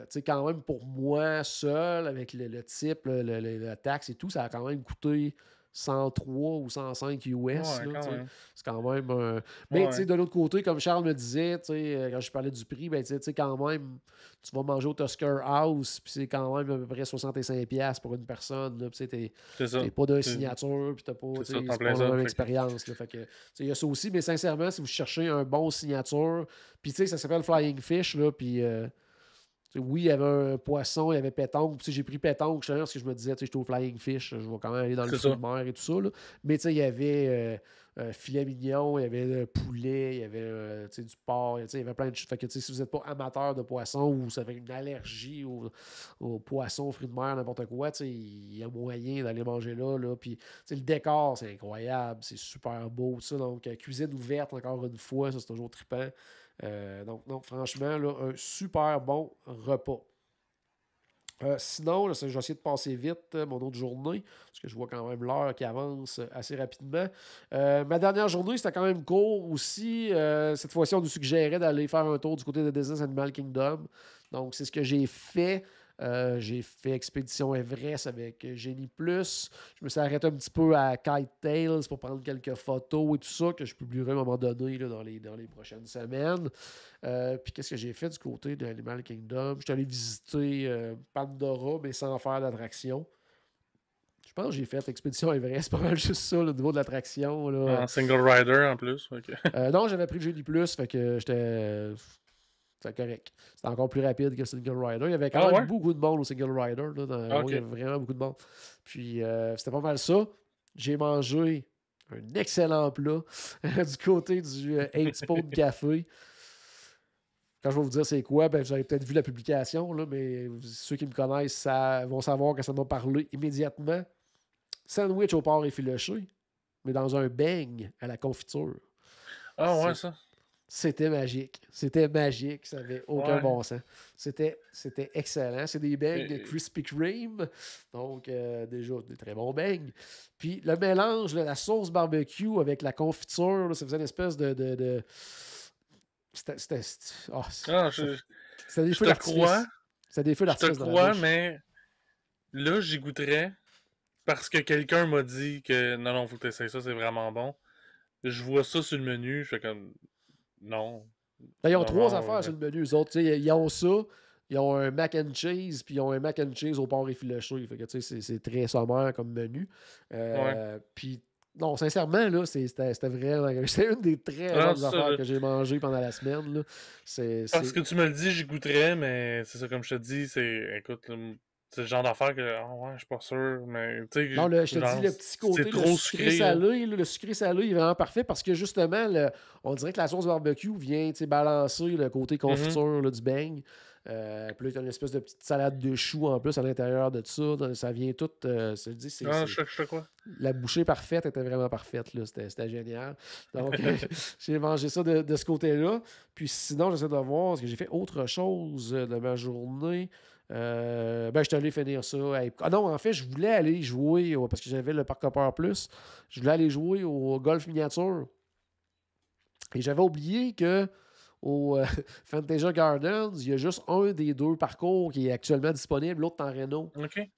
sais, quand même, pour moi, seul, avec le type, la taxe et tout, ça a quand même coûté 103 ou 105 US. Ouais, là, c'est quand même un... Mais tu sais, de l'autre côté, comme Charles me disait, quand je parlais du prix, ben, tu sais, quand même, tu vas manger au Tusker House, puis c'est quand même à peu près 65$ pour une personne. Tu t'es pas d'une signature, puis t'as pas, c'est pas la même expérience. Fait que, il y a ça aussi, mais sincèrement, si vous cherchez un bon signature, puis tu sais, ça s'appelle Flying Fish, là, puis... oui, il y avait un poisson, il y avait pétanque. J'ai pris pétanque parce que je me disais, j'étais au Flying Fish, je vais quand même aller dans le fond de mer et tout ça. Là. Mais il y avait filet mignon, il y avait poulet, il y avait du porc, il y avait plein de choses. Fait que si vous n'êtes pas amateur de poisson ou vous avez une allergie aux poissons, aux fruits de mer, n'importe quoi, il y a moyen d'aller manger là. Puis le décor, c'est incroyable, c'est super beau. Ça, donc, cuisine ouverte, encore une fois, ça c'est toujours trippant. Donc, franchement, là, un super bon repas. Sinon, là, j'ai essayé de passer vite mon autre journée, parce que je vois quand même l'heure qui avance assez rapidement. Ma dernière journée, c'était quand même court aussi. Cette fois-ci, on nous suggérait d'aller faire un tour du côté de Disney's Animal Kingdom. Donc, c'est ce que j'ai fait Expédition Everest avec Génie Plus. Je me suis arrêté un petit peu à Kite Tales pour prendre quelques photos et tout ça que je publierai à un moment donné là, dans les prochaines semaines. Puis qu'est-ce que j'ai fait du côté de Animal Kingdom? Je suis allé visiter Pandora, mais sans faire d'attraction. Je pense que j'ai fait Expédition Everest, pas mal juste ça, le niveau de l'attraction. En single rider en plus. Okay. Non, j'avais pris le Génie Plus, fait que c'était correct. C'était encore plus rapide que le Single Rider. Il y avait quand même beaucoup de monde au Single Rider. Là, il y avait vraiment beaucoup de monde. Puis c'était pas mal ça. J'ai mangé un excellent plat du côté du 8 Spoon Café. Quand je vais vous dire c'est quoi, ben, vous avez peut-être vu la publication, là, mais ceux qui me connaissent vont savoir que ça m'a parlé immédiatement. Sandwich au porc effiloché, mais dans un beigne à la confiture. Ah ouais, ça. C'était magique. C'était magique. Ça n'avait aucun bon sens. C'était excellent. C'est des beignes de Krispy Kreme. Donc, déjà, des très bons beignes. Puis, le mélange, la sauce barbecue avec la confiture, là, ça faisait une espèce de... C'était des feux d'artifice. C'était des feux d'artifice. Je te crois, mais là, j'y goûterais parce que quelqu'un m'a dit que non, faut que tu essayes ça, c'est vraiment bon. Je vois ça sur le menu, je fais comme non. Ben, ils ont trois affaires sur le menu, eux autres. Ils ont ça, ils ont un mac and cheese, puis ils ont un mac and cheese au porc effiloché. Fait que c'est très sommaire comme menu. Puis non, sincèrement, là, c'était vraiment... C'était une des très bonnes affaires que j'ai mangées pendant la semaine. Là. Parce que tu me le dis, j'y goûterais, mais c'est ça, comme je te dis, écoute, c'est le genre d'affaire que, je suis pas sûr, mais tu sais... Non, je te dis, le petit côté, le sucré-salé, le sucré-salé est vraiment parfait parce que justement, on dirait que la sauce barbecue vient balancer le côté confiture du beigne. Puis là, tu as une espèce de petite salade de choux en plus à l'intérieur de ça. Ça vient tout. Je crois. La bouchée parfaite était vraiment parfaite. C'était génial. Donc, j'ai mangé ça de ce côté-là. Puis sinon, j'essaie de voir, est-ce que j'ai fait autre chose de ma journée? Je suis allé finir ça. Ah non, en fait, je voulais aller jouer, parce que j'avais le Parc Hopper Plus, je voulais aller jouer au golf miniature. Et j'avais oublié que au Fantasia Gardens, il y a juste un des deux parcours qui est actuellement disponible, l'autre en réno.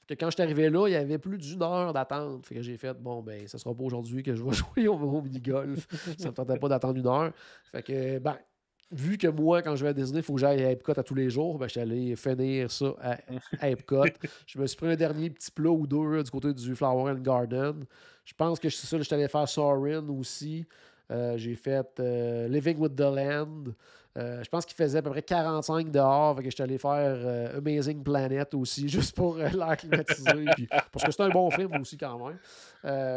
Que quand je suis arrivé là, il y avait plus d'1 heure d'attente. Fait que j'ai fait, bon, ben, ça sera pas aujourd'hui que je vais jouer au mini-golf. Ça me tentait pas d'attendre 1 heure. Fait que, vu que moi, quand je vais à Disney, il faut que j'aille à Epcot à tous les jours, je suis allé finir ça à Epcot. Je me suis pris un dernier petit plat ou deux du côté du Flower and Garden. Je pense que c'est ça, je suis allé faire Soarin' aussi. J'ai fait Living with the Land. Je pense qu'il faisait à peu près 45 dehors. Fait que je suis allé faire Amazing Planet aussi, juste pour l'air climatisé. Puis, parce que c'est un bon film aussi, quand même.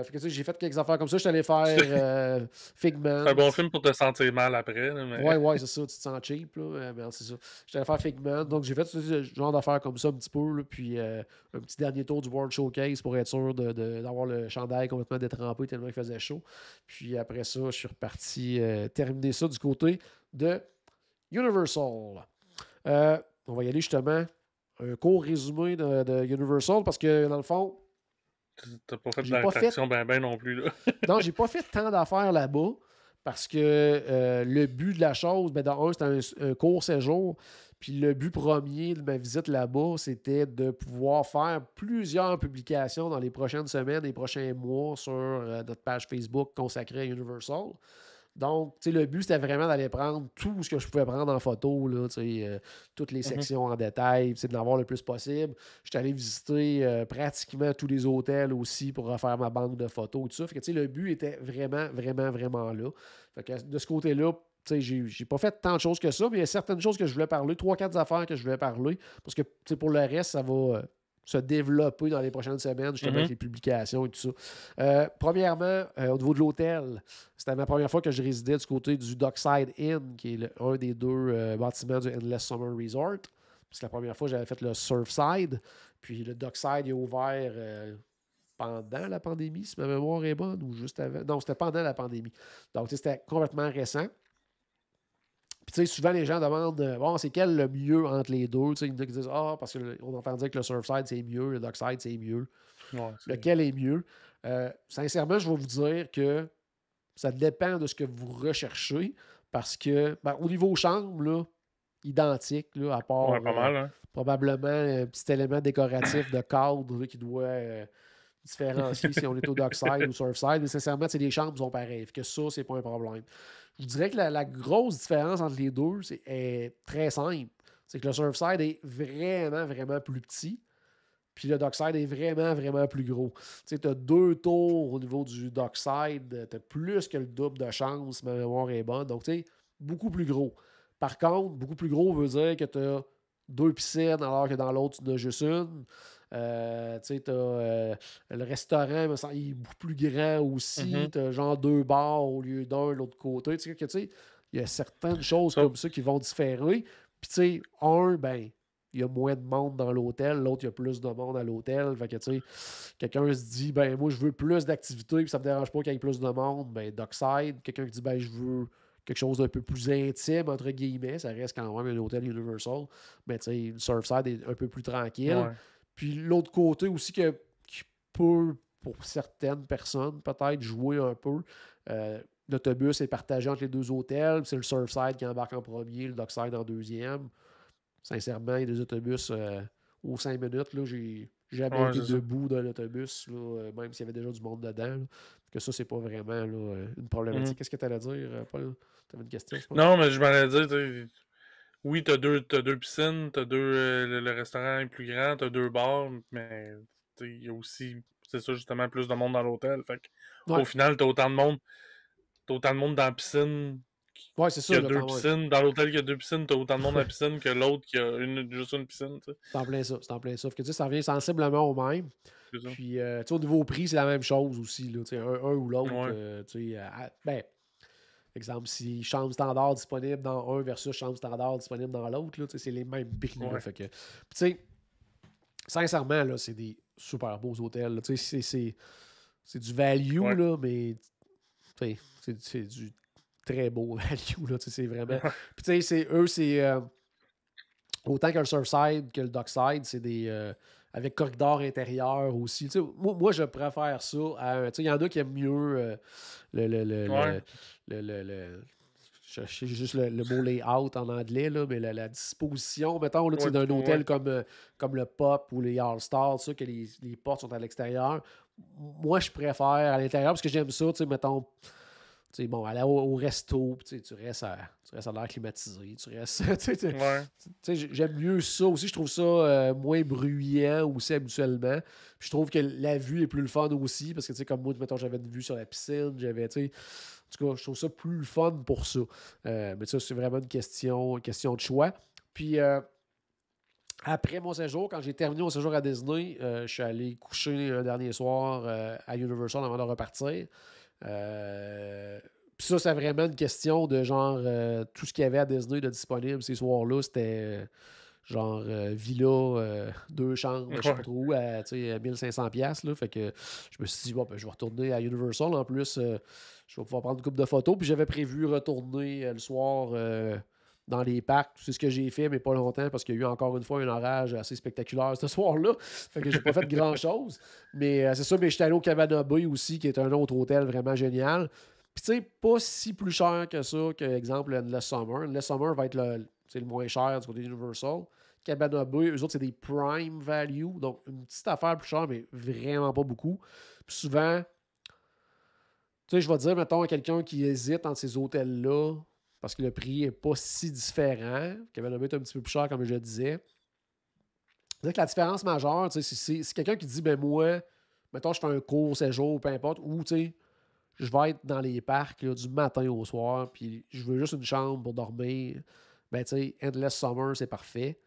Fait que, j'ai fait quelques affaires comme ça. Je suis allé faire Figment. C'est un bon film pour te sentir mal après. Là, mais... Ouais, c'est ça. Tu te sens cheap. Là. Mais c'est ça. Je suis allé faire Figment. Donc, j'ai fait ce genre d'affaires comme ça un petit peu. Là, puis, un petit dernier tour du World Showcase pour être sûr d'avoir le chandail complètement détrempé tellement il faisait chaud. Puis, après ça, je suis reparti terminer ça du côté de Universal. On va y aller justement. Un court résumé de Universal parce que dans le fond. T'as pas fait d'attraction ben non plus. Là. Non, j'ai pas fait tant d'affaires là-bas parce que le but de la chose, dans c'était un court séjour. Puis le but premier de ma visite là-bas, c'était de pouvoir faire plusieurs publications dans les prochaines semaines, les prochains mois sur notre page Facebook consacrée à Universal. Donc, le but, c'était vraiment d'aller prendre tout ce que je pouvais prendre en photo, là, toutes les sections en détail, de l'en avoir le plus possible. J'étais allé visiter pratiquement tous les hôtels aussi pour refaire ma banque de photos et tout ça. Fait que, le but était vraiment, vraiment, vraiment là. Fait que de ce côté-là, j'ai pas fait tant de choses que ça, mais il y a certaines choses que je voulais parler, 3-4 affaires que je voulais parler, parce que pour le reste, ça va se développer dans les prochaines semaines, justement, avec les publications et tout ça. Premièrement, au niveau de l'hôtel, c'était ma première fois que je résidais du côté du Dockside Inn, qui est un des deux bâtiments du Endless Summer Resort. C'est la première fois que j'avais fait le Surfside. Puis le Dockside est ouvert pendant la pandémie, si ma mémoire est bonne, ou juste avant. Non, c'était pendant la pandémie. Donc, c'était complètement récent. Puis, tu sais, souvent, les gens demandent bon, c'est quel le mieux entre les deux? Tu sais, il y en a qui disent parce qu'on entend dire que le Surfside, c'est mieux, le Dockside, c'est mieux. Ouais, Lequel est mieux? Sincèrement, je vais vous dire que ça dépend de ce que vous recherchez parce que, au niveau chambre, là, identique, là, à part pas mal, hein? probablement un petit élément décoratif de cadre là, qui doit différencier si on est au Dockside ou Surfside. Mais sincèrement, les chambres sont pareilles. Que ça, c'est pas un problème. Je dirais que la grosse différence entre les deux est très simple. C'est que le Surfside est vraiment, vraiment plus petit. Puis le Dockside est vraiment, vraiment plus gros. Tu as 2 tours au niveau du Dockside. Tu as plus que le double de chance, si ma mémoire est bonne. Donc, tu sais, beaucoup plus gros. Par contre, beaucoup plus gros veut dire que tu as 2 piscines alors que dans l'autre, tu en as juste une. Tu sais, tu as le restaurant, il est beaucoup plus grand aussi. Tu as genre 2 bars au lieu d'un de l'autre côté. Tu sais, il y a certaines choses comme ça qui vont différer. Puis, tu sais, il y a moins de monde dans l'hôtel, l'autre, il y a plus de monde à l'hôtel. Fait que, tu sais, quelqu'un se dit, moi, je veux plus d'activités, puis ça me dérange pas qu'il y ait plus de monde, Dockside. Quelqu'un qui dit, je veux quelque chose d'un peu plus intime, entre guillemets, ça reste quand même un hôtel Universal. Mais, tu sais, le Surfside est un peu plus tranquille. Ouais. Puis, l'autre côté aussi, qui peut, pour certaines personnes, peut-être jouer un peu. L'autobus est partagé entre les deux hôtels, c'est le Surfside qui embarque en premier, le Dockside en deuxième. Sincèrement, il y a des autobus aux 5 minutes. Là, j'ai jamais été debout dans l'autobus, même s'il y avait déjà du monde dedans. Là, que ça, c'est pas vraiment là, une problématique. Qu'est-ce que tu allais dire, Paul? Tu avais une question, je pense? Non, mais je m'allais dire, oui, tu as deux piscines, tu as le restaurant est plus grand, tu as 2 bars, mais il y a aussi, c'est ça, justement, plus de monde dans l'hôtel. Fait au final, tu as autant de monde dans la piscine. Ouais, c'est ça. Il y a 2 piscines. Dans l'hôtel, il y a 2 piscines. Tu as autant de monde à la piscine que l'autre qui a juste une piscine. T'sais. C'est en plein ça. C'est en plein ça. Que, ça revient sensiblement au même. Puis, au niveau prix, c'est la même chose aussi. Là, un ou l'autre. Ouais. Exemple, si chambre standard disponible dans un versus chambre standard disponible dans l'autre, c'est les mêmes prix. Ouais. Là, fait que, sincèrement, là, c'est des super beaux hôtels. Là, c'est du value, là, mais c'est du très beau value. Là, c'est vraiment. Puis, c'est autant que le Surfside que le Dockside, c'est des. Avec corridor intérieur aussi. Moi, je préfère ça à. Il y en a qui aiment mieux je sais juste le mot layout en anglais, là, mais la disposition, mettons, là, d'un hôtel comme le Pop ou les All-Stars, ça, que les portes sont à l'extérieur. Moi, je préfère à l'intérieur parce que j'aime ça, mettons. Aller au resto, tu restes à l'air climatisé, tu restes. J'aime mieux ça aussi. Je trouve ça moins bruyant aussi habituellement. Puis je trouve que la vue est plus le fun aussi parce que, comme moi, mettons, j'avais une vue sur la piscine, en tout cas, je trouve ça plus le fun pour ça. Mais ça, c'est vraiment une question de choix. Puis après mon séjour, quand j'ai terminé mon séjour à Disney, je suis allé coucher un dernier soir à Universal avant de repartir. Puis ça, c'est vraiment une question de genre tout ce qu'il y avait à Disney de disponible ces soirs-là, c'était genre villa, 2 chambres, je sais pas trop où, à 1500$. Là, fait que je me suis dit, je vais retourner à Universal. En plus, je vais pouvoir prendre une couple de photos. Puis j'avais prévu retourner le soir dans les parcs. C'est ce que j'ai fait, mais pas longtemps, parce qu'il y a eu encore une fois un orage assez spectaculaire ce soir-là. Fait que j'ai pas fait grand-chose. Mais c'est ça, mais j'étais allé au Cabana Bay aussi, qui est un autre hôtel vraiment génial. Puis tu sais, pas si plus cher que ça que, exemple, Endless Summer. Endless Summer va être le moins cher du côté Universal. Cabana Bay, eux autres, c'est des prime value. Donc, une petite affaire plus chère, mais vraiment pas beaucoup. Puis souvent, tu sais, je vais dire, mettons, à quelqu'un qui hésite entre ces hôtels-là, parce que le prix n'est pas si différent. Cabana Bay est un petit peu plus cher, comme je le disais. C'est-à-dire que la différence majeure, c'est quelqu'un qui dit, moi, mettons, je fais un court séjour, peu importe, ou, je vais être dans les parcs là, du matin au soir, puis je veux juste une chambre pour dormir. Endless Summer, c'est parfait.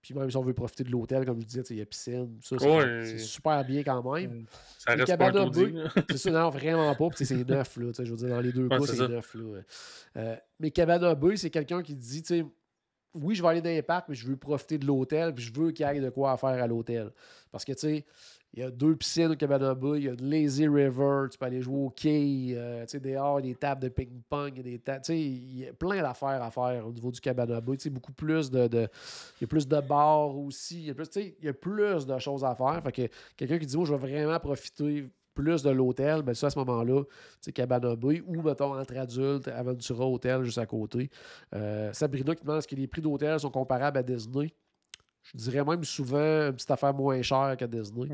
Puis même si on veut profiter de l'hôtel, comme je disais, il y a piscine, ça, c'est super bien quand même. Ça reste pas un taudis. C'est ça, non, vraiment pas. Puis c'est neuf, là. Je veux dire, dans les deux cas, c'est neuf, là. Mais Cabana Bay, c'est quelqu'un qui dit, oui, je vais aller dans les parcs, mais je veux profiter de l'hôtel, puis je veux qu'il y ait de quoi faire à l'hôtel. Parce que, tu sais, il y a 2 piscines au Cabana Bay, il y a une Lazy River, tu peux aller jouer au quai, tu sais, dehors, il y a des tables de ping-pong, il y a des tables, tu sais, il y a plein d'affaires à faire au niveau du Cabana Bay, tu sais, beaucoup plus il y a plus de bars aussi, il y a plus, tu sais, il y a plus de choses à faire. Fait que quelqu'un qui dit, moi, je vais vraiment profiter plus de l'hôtel, ben ça, à ce moment-là, tu sais, Cabana Bay, ou, mettons, entre adultes, Aventura Hotel, juste à côté. Sabrina qui demande est-ce que les prix d'hôtel sont comparables à Disney. Je dirais même souvent une petite affaire moins chère qu'à Disney.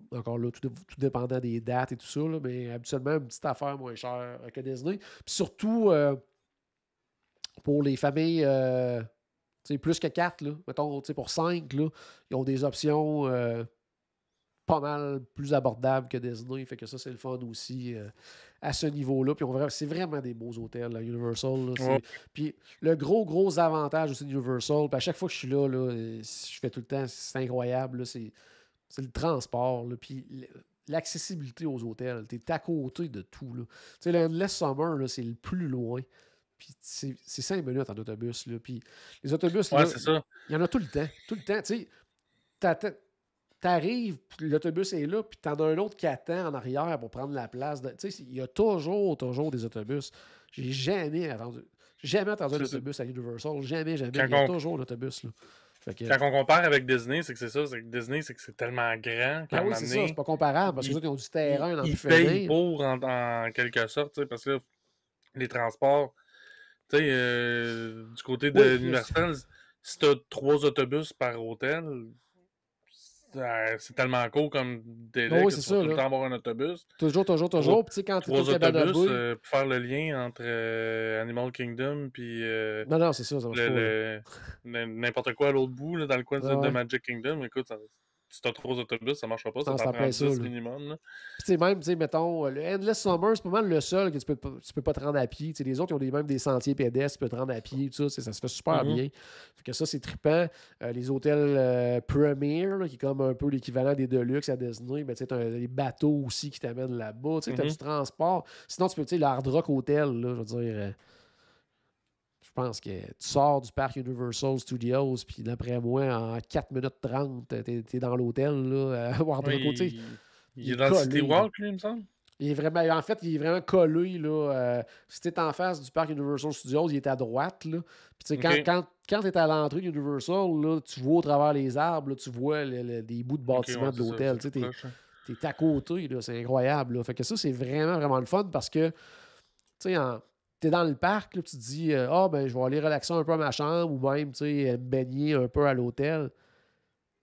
Encore là, tout dépendant des dates et tout ça, là, mais habituellement, une petite affaire moins chère que Disney. Puis surtout, pour les familles plus que 4, là, mettons, pour 5, là, ils ont des options pas mal plus abordables que Disney. Fait que ça, c'est le fun aussi à ce niveau-là. Puis c'est vraiment des beaux hôtels, là, Universal. Là, puis le gros avantage aussi de Universal, puis à chaque fois que je suis là, je fais tout le temps, c'est incroyable, là, c'est le transport. Là, puis l'accessibilité aux hôtels. Tu es à côté de tout. Tu sais, le Endless Summer, là, c'est le plus loin. Puis c'est 5 minutes en autobus. Là. Puis les autobus, là, il y en a tout le temps. Tout le temps. Tu sais, t'arrives, l'autobus est là, puis t'en as un autre qui attend en arrière pour prendre la place. Tu sais, il y a toujours des autobus. J'ai jamais attendu un autobus à Universal. Jamais. Il y a toujours un autobus. Là. Quand on compare avec Disney, c'est que c'est ça. C'est que Disney, c'est tellement grand. Ah oui, c'est ça. C'est pas comparable parce que ils ont du terrain dans le Ils payent pour, en quelque sorte, parce que là, les transports, tu sais, du côté de Universal, si t'as 3 autobus par hôtel, c'est tellement cool comme délai que tu vas tout le temps avoir un autobus. Toujours. Puis tu sais, quand tu es au Cabana Bay... pour faire le lien entre Animal Kingdom puis... non, c'est ça marche pas. N'importe quoi à l'autre bout, là, dans le coin de Magic Kingdom. Écoute, si t'as 3 autobus, ça marchera pas. Ça t'en prend 10 minimum. Puis même, mettons, le Endless Summer, c'est pas mal le seul que tu peux pas te rendre à pied. T'sais, les autres, ils ont même des sentiers pédestres, tu peux te rendre à pied. Ça se fait super bien. Fait que ça, c'est trippant. Les hôtels Premier, là, qui est comme un peu l'équivalent des Deluxe à Disney, ben, tu as les bateaux aussi qui t'amènent là-bas. Tu as du transport. Sinon, tu peux, le Hard Rock Hotel, là, je veux dire... Je pense que tu sors du parc Universal Studios, puis d'après moi, en 4 minutes 30, t'es dans l'hôtel, là, à Hard Rock Hotel. Il est dans le City Walk, lui, il me semble. Il est vraiment collé, là. Si t'es en face du parc Universal Studios, il est à droite, là. Puis, quand t'es à l'entrée d'Universal, là, tu vois au travers les arbres, là, tu vois des bouts de bâtiments de l'hôtel. Tu t'es à côté, là. C'est incroyable, là. Fait que ça, c'est vraiment, vraiment le fun parce que, tu sais, t'es dans le parc, là, tu te dis ben je vais aller relaxer un peu à ma chambre ou même me baigner un peu à l'hôtel.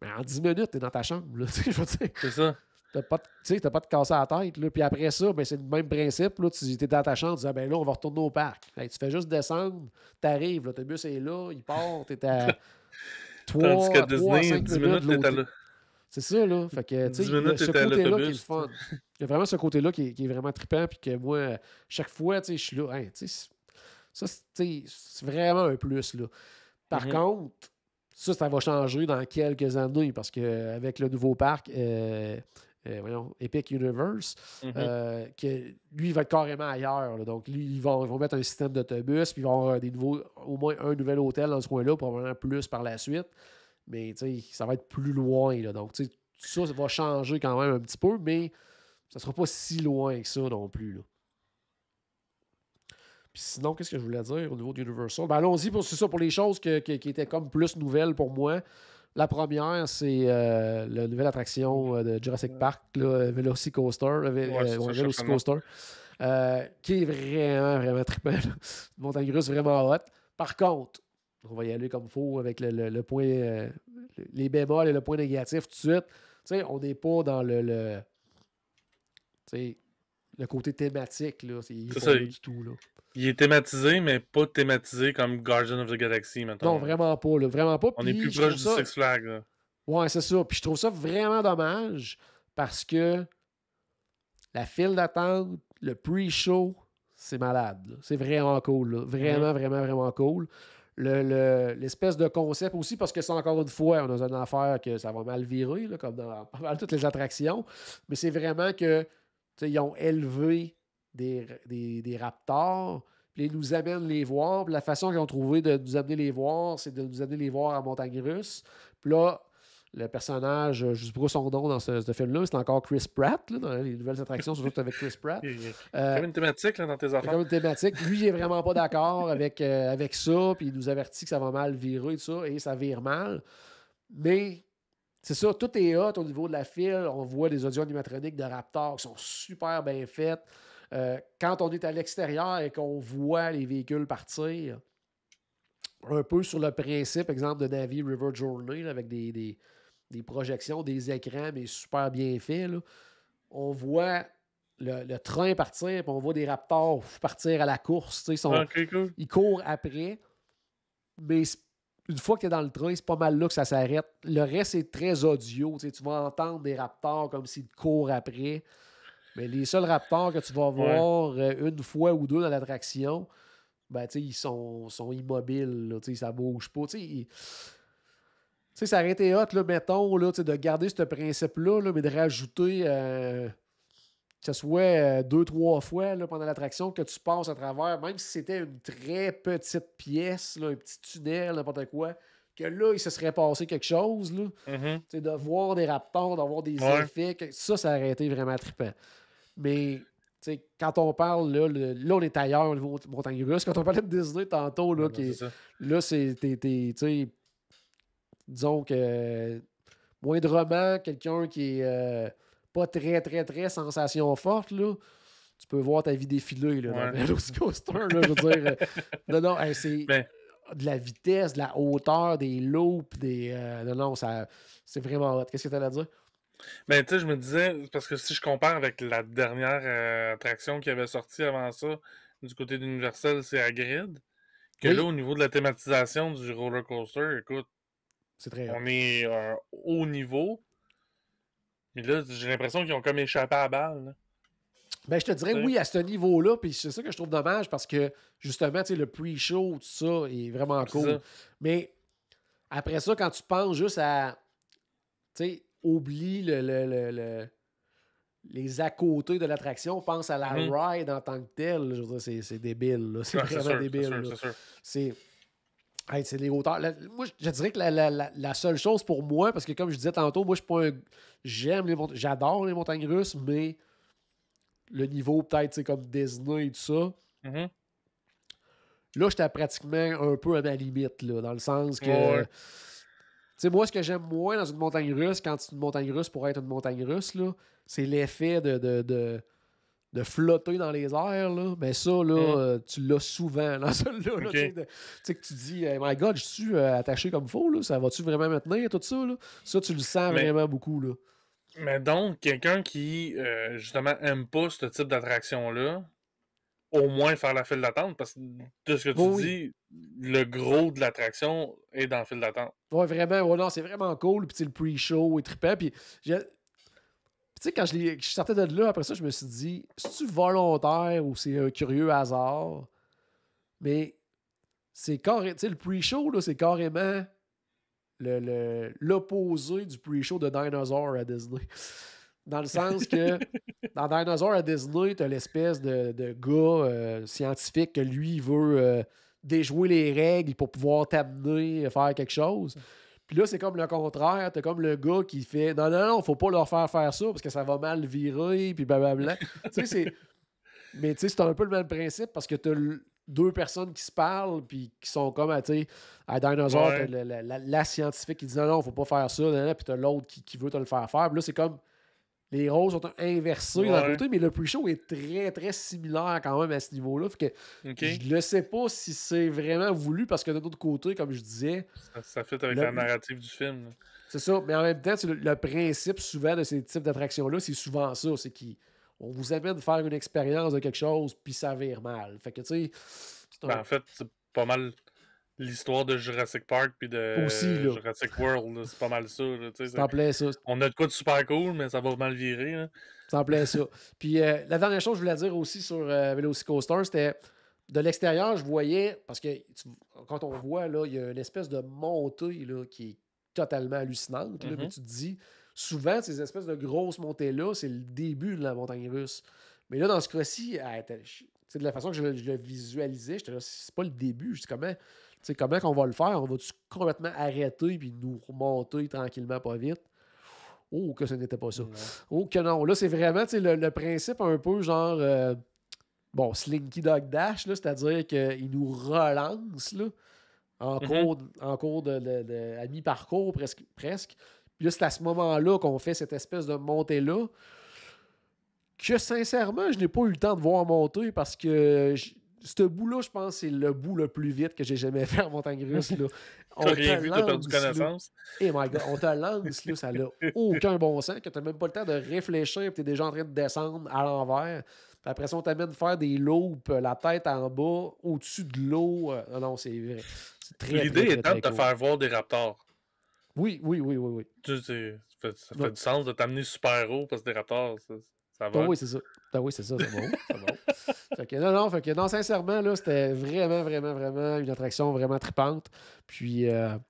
Mais en 10 minutes, t'es dans ta chambre. Là, je veux dire, c'est ça. T'as pas de casser la tête. Là. Puis après ça, ben, c'est le même principe. Là, tu es dans ta chambre, tu dis ben là, on va retourner au parc. Hey, tu fais juste descendre, t'arrives, l'autobus est là, il part, t'es à 3 à 5 minutes. T'es là. C'est ça, là. Fait que, tu sais, ce côté-là qui est le fun. Il y a vraiment ce côté-là qui est vraiment trippant, puis que moi, chaque fois, tu sais, je suis là. Hein, ça, c'est vraiment un plus, là. Par contre, ça va changer dans quelques années, parce qu'avec le nouveau parc, Epic Universe, que lui, il va être carrément ailleurs. Là. Donc, lui, ils vont mettre un système d'autobus, puis ils vont avoir au moins un nouvel hôtel dans ce coin-là, probablement plus par la suite. Mais ça va être plus loin. Là. Donc, ça va changer quand même un petit peu, mais ça ne sera pas si loin que ça non plus. Là. Puis sinon, qu'est-ce que je voulais dire au niveau d'Universal? Ben, allons-y pour les choses qui étaient comme plus nouvelles pour moi. La première, c'est la nouvelle attraction de Jurassic Park, là, Velocicoaster, qui est vraiment, vraiment trippant. Montagne russe vraiment hot. Par contre, on va y aller comme il faut avec le point, les bémols et le point négatif tout de suite. T'sais, on n'est pas dans le côté thématique. Là. Il n'est pas du tout. Là. Il est thématisé, mais pas thématisé comme Guardians of the Galaxy, maintenant. Non, vraiment pas. Là, vraiment pas. On est plus proche du Six Flags. Là. Ouais, c'est ça. Puis je trouve ça vraiment dommage parce que la file d'attente, le pre-show, c'est malade. Là. C'est vraiment cool. Là. Vraiment, vraiment, vraiment cool. L'espèce de concept aussi, parce que c'est encore une fois, on a une affaire que ça va mal virer, là, comme dans pas mal toutes les attractions, mais c'est vraiment que ils ont élevé des raptors, Puis ils nous amènent les voir. Puis la façon qu'ils ont trouvé de nous amener les voir, c'est de nous amener les voir à Montagne Russe. Puis là, le personnage, je ne sais pas son nom dans ce film-là, c'est encore Chris Pratt, là, dans les nouvelles attractions, surtout avec Chris Pratt. Il y a comme une thématique là, dans tes affaires. Comme une thématique. Lui, il est vraiment pas d'accord avec ça, puis il nous avertit que ça va mal virer, tout ça, et ça vire mal. Mais c'est ça, tout est hot au niveau de la file. On voit des audio animatroniques de Raptor qui sont super bien faites. Quand on est à l'extérieur et qu'on voit les véhicules partir, un peu sur le principe, exemple, de Navi River Journey, là, avec des projections, des écrans, mais super bien faits, là. On voit le train partir, puis on voit des Raptors partir à la course. Cool. Ils courent après, mais une fois que tu es dans le train, c'est pas mal là que ça s'arrête. Le reste, c'est très audio. Tu vas entendre des Raptors comme s'ils courent après. Mais les seuls Raptors que tu vas voir une fois ou deux dans l'attraction, ben, ils sont immobiles. Là, ça bouge pas. Ça aurait été hot, là, mettons, là, de garder ce principe-là, là, mais de rajouter que ce soit 2-3 fois là, pendant l'attraction que tu passes à travers, même si c'était une très petite pièce, là, un petit tunnel, n'importe quoi, que là, il se serait passé quelque chose. Là, de voir des Raptors, d'avoir des effets, ça aurait été vraiment trippant. Mais quand on parle, là, on est ailleurs au niveau de Montagne Russe. Quand on parlait de Disney tantôt, là, disons que moindrement, quelqu'un qui est pas très, très, très sensation forte, là, tu peux voir ta vie défiler là, dans Velocicoaster. Là, je veux dire, non, c'est de la vitesse, de la hauteur, des loops, c'est vraiment hot. Qu'est-ce que tu as à dire? Ben, tu sais, je me disais, parce que si je compare avec la dernière attraction qui avait sorti avant ça, du côté d'Universal, c'est Hagrid, que là, au niveau de la thématisation du roller coaster, écoute, on est à un haut niveau, mais là, j'ai l'impression qu'ils ont comme échappé à la balle. Là. Ben, je te dirais oui à ce niveau-là, puis c'est ça que je trouve dommage parce que justement, le pre-show, tout ça est vraiment cool. Mais après ça, quand tu penses juste à, oublie les à-côté de l'attraction, pense à la ride en tant que telle. Je veux dire, c'est débile. Là. C'est vraiment débile. C'est les hauteurs. Moi, je dirais que la seule chose pour moi, parce que comme je disais tantôt, moi, je suis pas j'adore les montagnes russes, mais le niveau peut-être comme Disney et tout ça. Là, j'étais pratiquement un peu à ma limite, là, dans le sens que moi, ce que j'aime moins dans une montagne russe, quand c'est une montagne russe pour être une montagne russe, là, c'est l'effet de flotter dans les airs. Là. Mais ça, là, tu l'as souvent. Dans celui-là, là, que tu dis, my God, je suis attaché comme il faut. Là, ça va-tu vraiment me tenir, tout ça? Là? Ça, tu le sens vraiment beaucoup. Là. Mais donc, quelqu'un qui, justement, aime pas ce type d'attraction-là, au moins faire la file d'attente, parce que de ce que tu dis, le gros de l'attraction est dans la file d'attente. Oui, vraiment. Ouais, non, c'est vraiment cool. Puis le pre-show est trippant. Puis, tu sais, quand je sortais de là, après ça, je me suis dit, c'est-tu volontaire ou c'est un curieux hasard? Mais c'est carrément... Tu sais, le pre-show, là, c'est carrément l'opposé du pre-show de Dinosaur à Disney. Dans le sens que dans Dinosaur à Disney, t'as l'espèce de gars scientifique que lui, il veut déjouer les règles pour pouvoir t'amener à faire quelque chose. Puis là, c'est comme le contraire. T'as comme le gars qui fait non, faut pas leur faire ça parce que ça va mal virer, puis blablabla. Mais tu sais, c'est un peu le même principe parce que t'as deux personnes qui se parlent puis qui sont comme à Dinosaur, t'as la scientifique qui dit non, faut pas faire ça, puis t'as l'autre qui veut te le faire faire. Puis là, c'est comme les rôles sont inversés d'un côté, mais le pre-show est très, très similaire quand même à ce niveau-là. Fait que je ne sais pas si c'est vraiment voulu, parce que de l'autre côté, comme je disais... Ça fit avec la narrative du film. C'est ça, mais en même temps, le principe souvent de ces types d'attractions-là, c'est souvent ça, c'est qu'on vous amène de faire une expérience de quelque chose, puis ça vire mal. Fait que, tu sais... En fait, c'est pas mal... L'histoire de Jurassic Park puis de Jurassic World, là, c'est pas mal ça. C'est en plein ça. On a de quoi de super cool, mais ça va mal virer. Là. C'est en plein ça. Puis la dernière chose que je voulais dire aussi sur Velocicoaster, c'était de l'extérieur, je voyais, parce que quand on voit, là, il y a une espèce de montée là, qui est totalement hallucinante. Là, mais tu te dis, souvent, ces espèces de grosses montées-là, c'est le début de la montagne russe. Mais là, dans ce cas-ci, de la façon que je le visualisais, j'étais là, c'est pas le début. Je dis comment qu'on va le faire? On va-tu complètement arrêter puis nous remonter tranquillement, pas vite? Oh, que ce n'était pas ça. Oh, que non. Là, c'est vraiment le principe un peu genre Slinky Dog Dash, là, c'est-à-dire qu'il nous relance là, en cours à mi-parcours presque. Puis là, c'est à ce moment-là qu'on fait cette espèce de montée-là que, sincèrement, je n'ai pas eu le temps de voir monter parce que ce bout-là, je pense, c'est le bout le plus vite que j'ai jamais fait en montagne russe. T'as rien vu, t'as perdu connaissance. Eh my God, on te lance, là, ça n'a aucun bon sens, que t'as même pas le temps de réfléchir, puis t'es déjà en train de descendre à l'envers. Puis après ça, on t'amène de faire des loops, la tête en bas, au-dessus de l'eau. Non, c'est vrai. C'est très, l'idée très, étant très de te cool. faire voir des raptors. Oui. Ça fait du sens de t'amener super haut parce que des raptors, ça va. Oui, c'est ça. C'est bon. Fait que non, sincèrement, là, c'était vraiment, vraiment, vraiment une attraction vraiment trippante. Puis à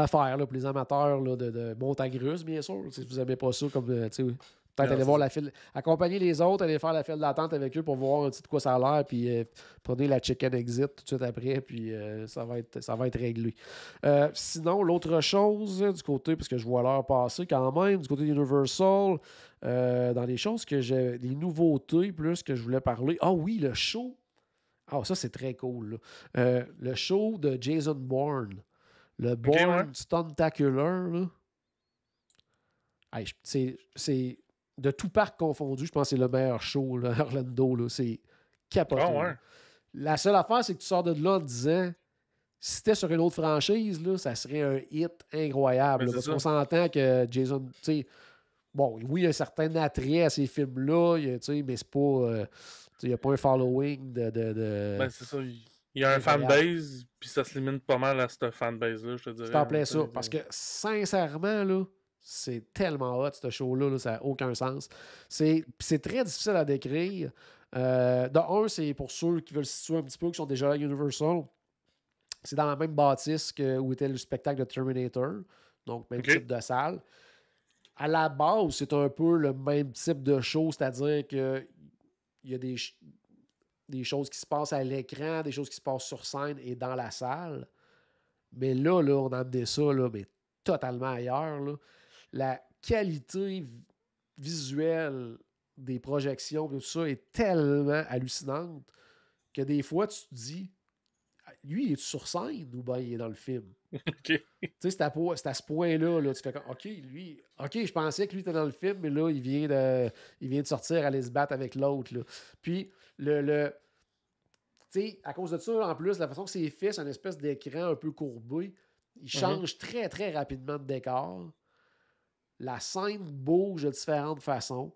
faire là, pour les amateurs là, de montagne russe, bien sûr. Si vous n'aimez pas ça, comme peut-être aller voir la file, accompagner les autres, aller faire la file d'attente avec eux pour voir un petit de quoi ça a l'air, puis prenez la chicken exit tout de suite après, puis ça va être réglé. Sinon, l'autre chose du côté, parce que je vois l'heure passer quand même, du côté d'Universal, dans les choses que j'ai, des nouveautés plus que je voulais parler. Ah oui, le show. Ah, ça, c'est très cool. Le show de Jason Bourne. Le Bourne Stuntacular. Là. Hey, c'est de tout parc confondu, je pense que c'est le meilleur show, là, Orlando. Là, c'est capoté. Oh, ouais. La seule affaire, c'est que tu sors de là en disant si c'était sur une autre franchise, là, ça serait un hit incroyable. Là, parce qu'on s'entend que Jason, tu sais, bon, oui, il y a un certain attrait à ces films-là, mais c'est pas. Il n'y a pas un following de. Ben, c'est ça. Il y a un fanbase, puis ça se limite pas mal à cette fanbase-là, je te dirais. C'est en plein ça. Parce que, sincèrement, là, c'est tellement hot, ce show-là, là, ça n'a aucun sens. C'est très difficile à décrire. De un, c'est pour ceux qui veulent se situer un petit peu, qui sont déjà à Universal. C'est dans la même bâtisse où était le spectacle de Terminator. Donc, même type de salle. À la base, c'est un peu le même type de show, c'est-à-dire que il y a des choses qui se passent à l'écran, des choses qui se passent sur scène et dans la salle. Mais là on a amené ça, là, mais totalement ailleurs. Là. La qualité visuelle des projections, tout ça, est tellement hallucinante que des fois, tu te dis, lui, il est sur scène ou bien il est dans le film? Okay. Tu sais, c'est à ce point-là, là, tu fais comme, OK, je pensais que lui était dans le film, mais là, il vient de sortir, aller se battre avec l'autre. Là. Puis, tu sais, à cause de ça, en plus, la façon que c'est fait, c'est une espèce d'écran un peu courbé. Il change très, très rapidement de décor. La scène bouge de différentes façons.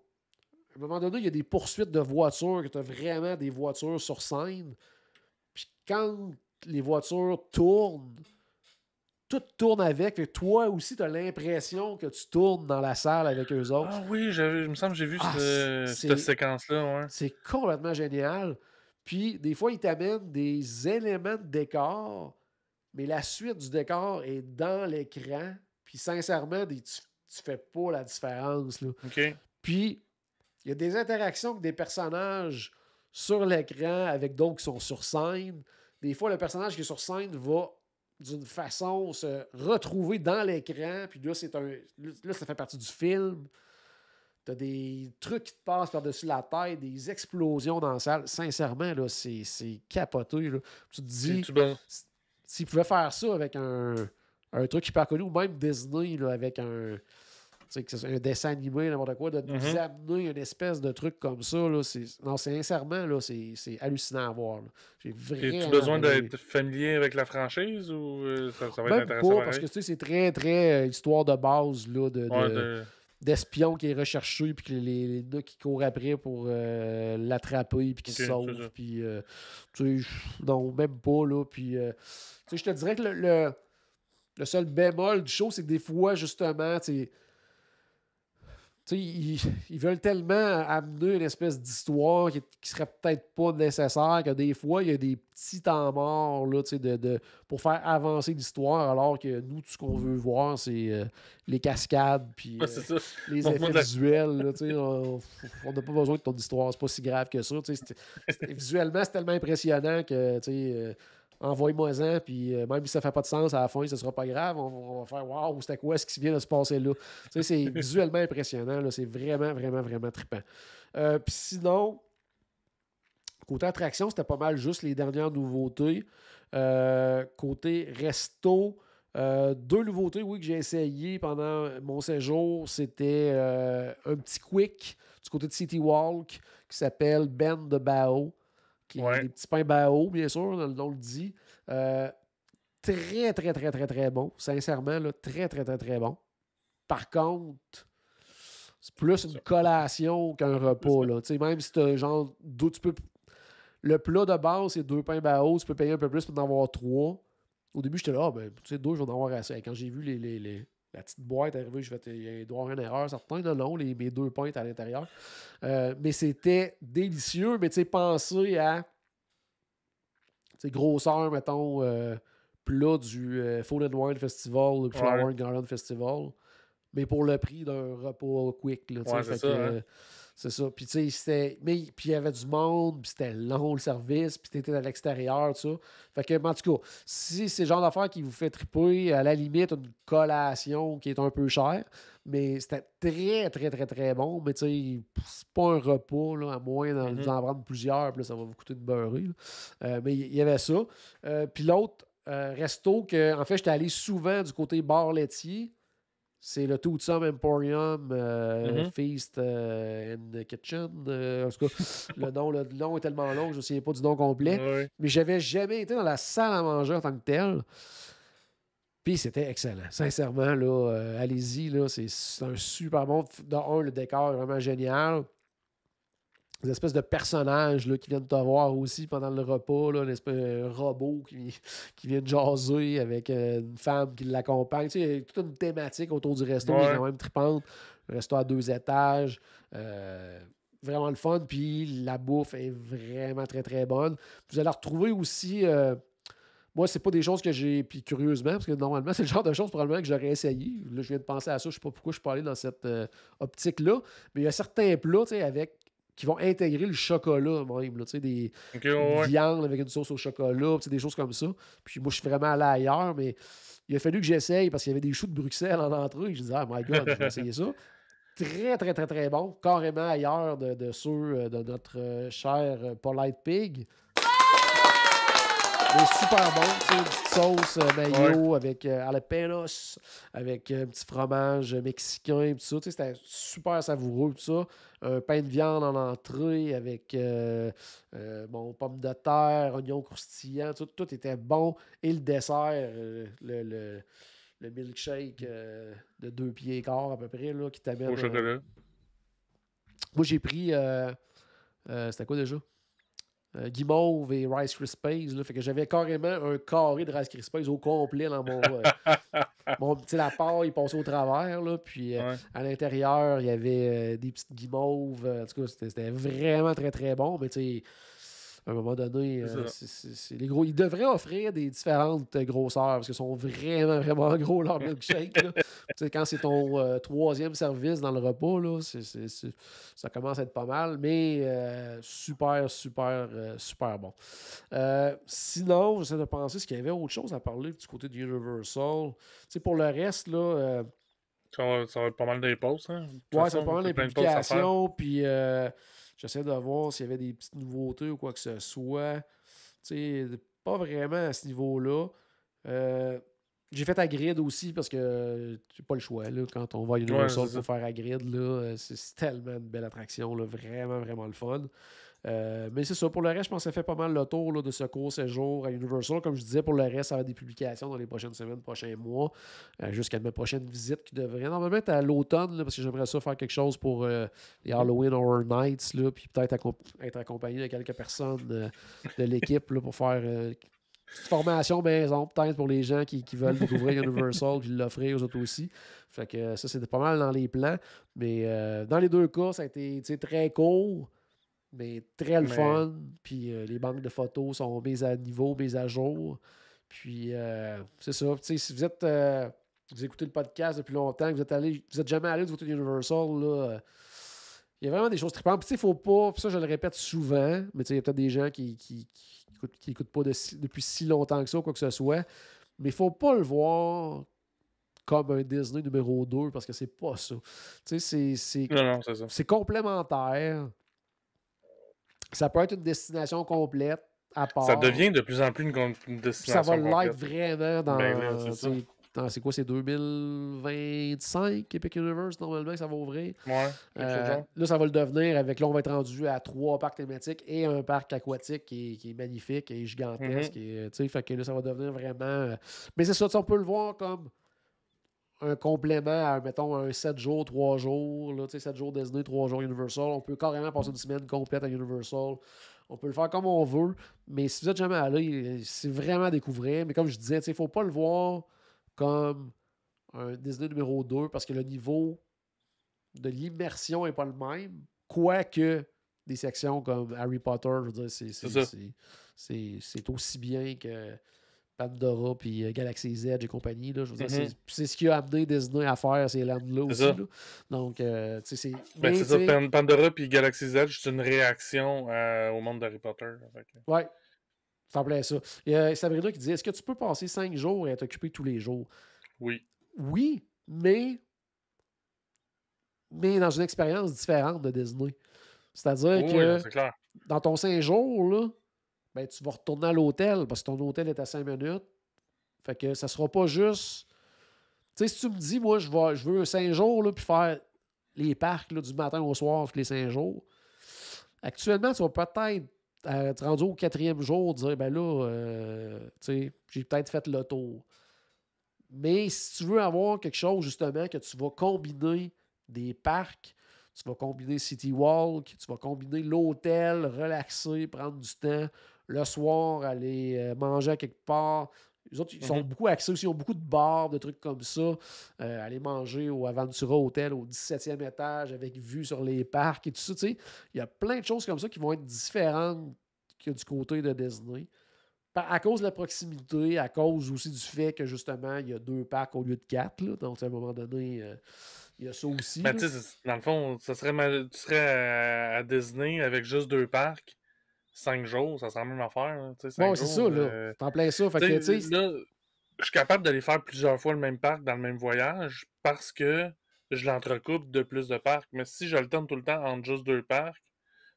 À un moment donné, il y a des poursuites de voitures, que tu as vraiment des voitures sur scène. Puis quand les voitures tournent, tout tourne avec. Fait que toi aussi, tu as l'impression que tu tournes dans la salle avec eux autres. Ah oui, il me semble que j'ai vu cette séquence-là. Ouais. C'est complètement génial. Puis, des fois, ils t'amènent des éléments de décor, mais la suite du décor est dans l'écran. Puis, sincèrement, tu fais pas la différence. Là. OK. Puis, il y a des interactions avec des personnages sur l'écran avec d'autres qui sont sur scène. Des fois, le personnage qui est sur scène va d'une façon se retrouver dans l'écran. Puis là, ça fait partie du film. T'as des trucs qui te passent par-dessus la tête, des explosions dans la salle. Sincèrement, là, c'est capoté. Là. Tu te dis, s'ils pouvaient faire ça avec un truc hyper connu, ou même Disney, là, avec un dessin animé, n'importe quoi, de nous amener une espèce de truc comme ça, là, sincèrement, là, c'est hallucinant à voir. As-tu besoin d'être familier avec la franchise ou ça va être intéressant? Pas, parce que c'est très, très histoire de base là, d'espion qui est recherché puis que les gars qui courent après pour l'attraper puis qui se sauvent. Puis, non, même pas. Là, puis, je te dirais que le seul bémol du show, c'est que des fois, justement, ils veulent tellement amener une espèce d'histoire qui serait peut-être pas nécessaire, que des fois, il y a des petits temps morts là, pour faire avancer l'histoire, alors que nous, tout ce qu'on veut voir, c'est les cascades puis les effets visuels. Là, on n'a pas besoin de ton histoire, c'est pas si grave que ça. Visuellement, c'est tellement impressionnant que envoie-moi-en, puis même si ça fait pas de sens à la fin, ce sera pas grave. On va faire waouh, c'était quoi ce qui vient de se passer là? C'est visuellement impressionnant. Là, c'est vraiment, vraiment, vraiment trippant. Puis sinon, côté attraction, c'était pas mal juste les dernières nouveautés. Côté resto, 2 nouveautés, oui, que j'ai essayé pendant mon séjour. C'était un petit quick du côté de City Walk qui s'appelle Ben de Bao. Qui est des petits pains Bao, bien sûr, on le dit. Très, très, très, très, très bon. Sincèrement, là, très, très, très, très bon. Par contre, c'est plus une collation qu'un repas. Là. Même si tu as genre le plat de base, c'est 2 pains Bao, tu peux payer un peu plus pour en avoir 3. Au début, j'étais là, 2, je vais en avoir assez. Et quand j'ai vu la petite boîte arriver, je vais il doit y avoir une erreur, certains. Non, mes 2 pains étaient à l'intérieur. Mais c'était délicieux. Mais pensez à grosseur, mettons, plat du Food and Wine Festival, le Flower and Garden Festival. Mais pour le prix d'un repas quick. Là, c'est ça. Puis, tu sais, puis il y avait du monde, puis c'était long le service, puis t'étais à l'extérieur, tout ça. Fait que, en tout cas, si c'est le genre d'affaire qui vous fait triper, à la limite, une collation qui est un peu chère, mais c'était très, très, très, très bon. Mais, tu sais, c'est pas un repas, là, à moins d'en prendre plusieurs, puis là, ça va vous coûter une beurrée. Mais il y avait ça. Puis l'autre resto, que, en fait, j'étais allé souvent du côté bar laitier. C'est le Toothsome Emporium Feast and Kitchen. En tout cas, le nom est tellement long, je ne me souviens pas du nom complet. Ouais. Mais j'avais jamais été dans la salle à manger en tant que telle. Puis c'était excellent. Sincèrement, là, allez-y. Là, c'est un super bon. Le décor est vraiment génial. Des espèces de personnages là, qui viennent te voir aussi pendant le repas, là, un robot qui vient de jaser avec une femme qui l'accompagne. Tu sais, il y a toute une thématique autour du resto qui est quand même trippante. Un resto à 2 étages. Vraiment le fun. Puis la bouffe est vraiment très, très bonne. Vous allez retrouver aussi... moi, c'est pas des choses que j'ai... Puis curieusement, parce que normalement, c'est le genre de choses probablement que j'aurais essayé. Là, je viens de penser à ça. Je sais pas pourquoi je suis pas allé dans cette optique-là. Mais il y a certains plats, tu sais, qui vont intégrer le chocolat même, là, des viandes avec une sauce au chocolat, des choses comme ça. Puis moi, je suis vraiment allé ailleurs, mais il a fallu que j'essaye parce qu'il y avait des choux de Bruxelles en entrée. Je disais, oh my God, je vais essayer ça. Très, très, très, très bon. Carrément ailleurs de ceux de notre cher Polite Pig. Mais super bon, tu sais, une petite sauce mayo avec jalapenos, avec un petit fromage mexicain, tout ça. Tu sais, c'était super savoureux, tout ça. Un pain de viande en entrée avec pommes de terre, oignons croustillants, tout était bon. Et le dessert, le milkshake de 2 pieds et quart à peu près, là, qui t'amène... Au chocolat. Moi, j'ai pris... c'était quoi déjà? Guimauve et Rice Krispies. Là, fait que j'avais carrément un carré de Rice Krispies au complet dans mon... la part, il passait au travers. Là, puis à l'intérieur, il y avait des petites guimauves. En tout cas, c'était vraiment très, très bon. Mais tu sais, à un moment donné, c'est les gros. Ils devraient offrir des différentes grosseurs parce qu'ils sont vraiment, vraiment gros, leur milkshake. Là. Quand c'est ton 3e service dans le repas, là, ça commence à être pas mal, mais super, super, super bon. Sinon, j'essaie de penser s'il y avait autre chose à parler du côté de Universal. Pour le reste, là... ça va être pas mal des pauses, hein? Ouais, ça va être pas mal des publications, puis... j'essaie de voir s'il y avait des petites nouveautés ou quoi que ce soit. Tu sais, pas vraiment à ce niveau-là. J'ai fait à Grid aussi parce que j'ai pas le choix. Là, quand on va à Universal pour faire à Grid, là, c'est tellement une belle attraction. Là, vraiment, vraiment le fun. Mais c'est ça. Pour le reste, je pense que ça fait pas mal le tour là, de ce court séjour à Universal. Comme je disais, pour le reste, ça va être des publications dans les prochaines semaines, prochains mois, jusqu'à ma prochaine visite qui devrait normalement être à l'automne, là, parce que j'aimerais ça faire quelque chose pour les Halloween Horror Nights, là, puis peut-être être accompagné de quelques personnes de l'équipe là, pour faire petite formation maison, peut-être pour les gens qui veulent découvrir Universal puis l'offrir aux autres aussi. Fait que ça, c'était pas mal dans les plans. Mais dans les deux cas, ça a été très court, mais très le fun. Puis les banques de photos sont mises à niveau, mises à jour. Puis c'est ça. Si vous êtes vous écoutez le podcast depuis longtemps, que vous êtes jamais allé du côté d'Universal, là. Il y a vraiment des choses trippantes. Puis, il ne faut pas, puis ça, je le répète souvent, mais il y a peut-être des gens qui n'écoutent pas depuis si longtemps que ça, ou quoi que ce soit. Mais il ne faut pas le voir comme un Disney numéro 2, parce que c'est pas ça. C'est ça. C'est complémentaire. Ça peut être une destination complète à part. Ça devient de plus en plus une destination ça va complète. l'être vraiment dans... c'est quoi, c'est 2025 Epic Universe, normalement, que ça va ouvrir? Ouais. Là, ça va le devenir avec... Là, on va être rendu à 3 parcs thématiques et un parc aquatique qui est magnifique et gigantesque. Fait que là, ça va devenir vraiment... Mais c'est ça, on peut le voir comme un complément à, mettons, un 7 jours, 3 jours. Là, 7 jours Disney, 3 jours Universal. On peut carrément passer une semaine complète à Universal. On peut le faire comme on veut. Mais si vous n'êtes jamais allé, c'est vraiment à découvrir. Mais comme je disais, il ne faut pas le voir comme un Disney numéro 2 parce que le niveau de l'immersion n'est pas le même. Quoique des sections comme Harry Potter, je veux dire, c'est aussi bien que Pandora puis Galaxy's Edge et compagnie. Là, je veux dire, c'est ce qui a amené Disney à faire ces lands-là aussi. Là. Donc, c'est ça. Pandora puis Galaxy's Edge, c'est une réaction au monde d'Harry Potter. Ouais. Ça me plaît ça. Il y a Sabrina qui dit, est-ce que tu peux passer 5 jours et être occupé tous les jours? Oui. Oui, mais dans une expérience différente de Disney. C'est-à-dire que dans ton 5 jours, là, ben, tu vas retourner à l'hôtel parce que ton hôtel est à 5 minutes. Fait que ça sera pas juste... Tu sais, si tu me dis, moi, je veux 5 jours, là, puis faire les parcs là, du matin au soir tous les 5 jours, actuellement, tu vas peut-être te rendu au 4e jour, dire, ben là, tu sais, j'ai peut-être fait le tour. Mais si tu veux avoir quelque chose, justement, que tu vas combiner des parcs, tu vas combiner City Walk, tu vas combiner l'hôtel, relaxer, prendre du temps, le soir, aller manger à quelque part. Les autres, ils sont beaucoup axés aussi, ils ont beaucoup de bars, de trucs comme ça. Aller manger au Aventura Hotel au 17e étage avec vue sur les parcs et tout ça. Il y a plein de choses comme ça qui vont être différentes que du côté de Disney. À cause de la proximité, à cause aussi du fait que justement, il y a 2 parcs au lieu de 4. Là. Donc, à un moment donné, il y a ça aussi. Ben, dans le fond, tu serais à Disney avec juste 2 parcs. 5 jours, ça serait la même affaire. Bon, c'est ça, là. T'en plein ça. Fait que, là, je suis capable d'aller faire plusieurs fois le même parc dans le même voyage parce que je l'entrecoupe de plus de parcs. Mais si je le tourne tout le temps entre juste 2 parcs,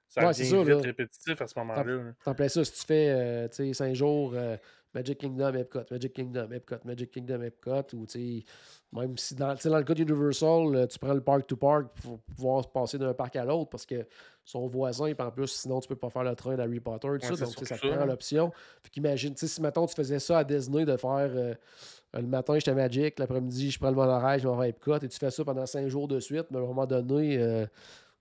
ça devient vite répétitif à ce moment-là. T'en plein ça. Si tu fais 5 jours Magic Kingdom, Epcot, Magic Kingdom, Epcot, Magic Kingdom, Epcot, ou même si dans le cas d'Universal, tu prends le park to park pour pouvoir se passer d'un parc à l'autre parce que son voisin, puis en plus, sinon tu peux pas faire le train d'Harry Potter, tout ça, donc ça te prend l'option. Fait qu'imagine, si mettons tu faisais ça à Disney de faire le matin j'étais à Magic, l'après-midi je prends le monorail, je m'en vais à Epcot, et tu fais ça pendant 5 jours de suite, mais à un moment donné,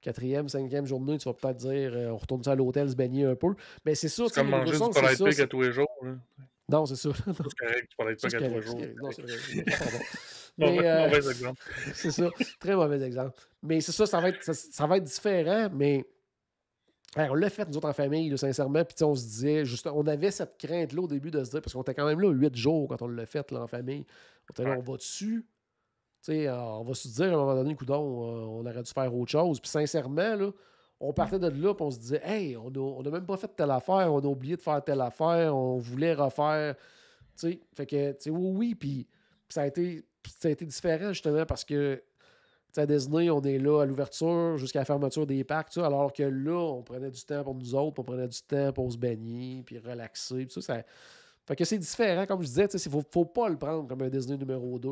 4e, 5e journée, tu vas peut-être dire on retourne ça à l'hôtel, se baigner un peu. Mais c'est ça, c'est comme manger du Polite Pig à tous les jours. Là. Non, c'est ça. C'est correct, tu Polite Pig à tous les jours. Non, c'est vrai. Mauvais exemple. C'est ça. Très mauvais exemple. Mais c'est ça, ça va être différent, mais on l'a fait, nous autres, en famille, là, sincèrement. Puis on se disait, on avait cette crainte-là au début de se dire, parce qu'on était quand même là 8 jours quand on l'a fait là, en famille. On était là, on va dessus. On va se dire à un moment donné, coudonc, on aurait dû faire autre chose. Puis sincèrement, là, on partait de là, puis on se disait, hey, on n'a même pas fait telle affaire, on a oublié de faire telle affaire, on voulait refaire. Fait que, oui, puis ça a été différent justement parce que à Disney, on est là à l'ouverture jusqu'à la fermeture des parcs, alors que là, on prenait du temps pour nous autres, on prenait du temps pour se baigner, puis relaxer. Puis ça. Fait que c'est différent, comme je disais, il ne faut pas le prendre comme un Disney numéro 2.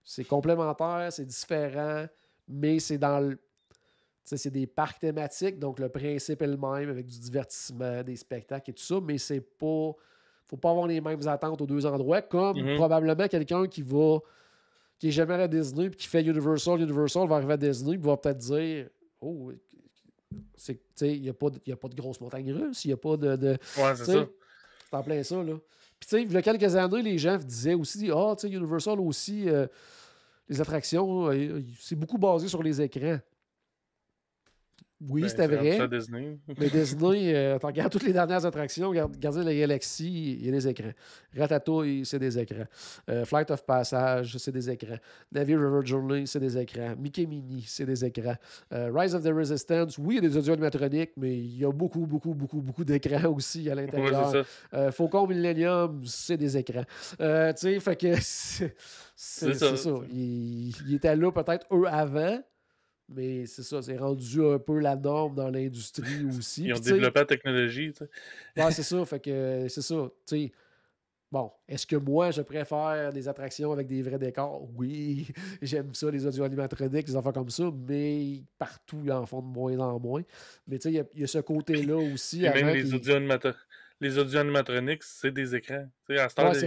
C'est complémentaire, c'est différent, mais c'est dans le. C'est des parcs thématiques, donc le principe est le même avec du divertissement, des spectacles et tout ça, mais c'est pas. Faut pas avoir les mêmes attentes aux 2 endroits, comme probablement quelqu'un qui est jamais allé à Disney et qui fait Universal va arriver à Disney et va peut-être dire oh, il n'y a pas de grosse montagne russe, il n'y a pas de. Ouais, c'est ça. C'est en plein ça, là. Puis, tu sais, il y a quelques années, les gens disaient aussi, tu sais, Universal aussi, les attractions, c'est beaucoup basé sur les écrans. Oui, c'était vrai. Ça, Disney. Mais Disney, tu regardes toutes les dernières attractions, Gardien de la Galaxie, il y a des écrans. Ratatouille, c'est des écrans. Flight of Passage, c'est des écrans. Navy River Journey, c'est des écrans. Mickey Mini, c'est des écrans. Rise of the Resistance, oui, il y a des audio animatroniques, mais il y a beaucoup d'écrans aussi à l'intérieur. Ouais, Faucon Millennium, c'est des écrans. Tu sais, fait que c'est ça. Il était là peut-être eux avant. Mais c'est ça, c'est rendu un peu la norme dans l'industrie aussi. Ils ont développé la technologie, tu sais. Ouais, c'est ça, fait que c'est ça, tu sais. Bon, est-ce que moi, je préfère des attractions avec des vrais décors? Oui, j'aime ça, les audio animatroniques, les affaires comme ça, mais partout, ils en font de moins en moins. Mais tu sais, il y a ce côté-là aussi. Et même les audio animatroniques, c'est des écrans. Tu sais, à ce temps, c'est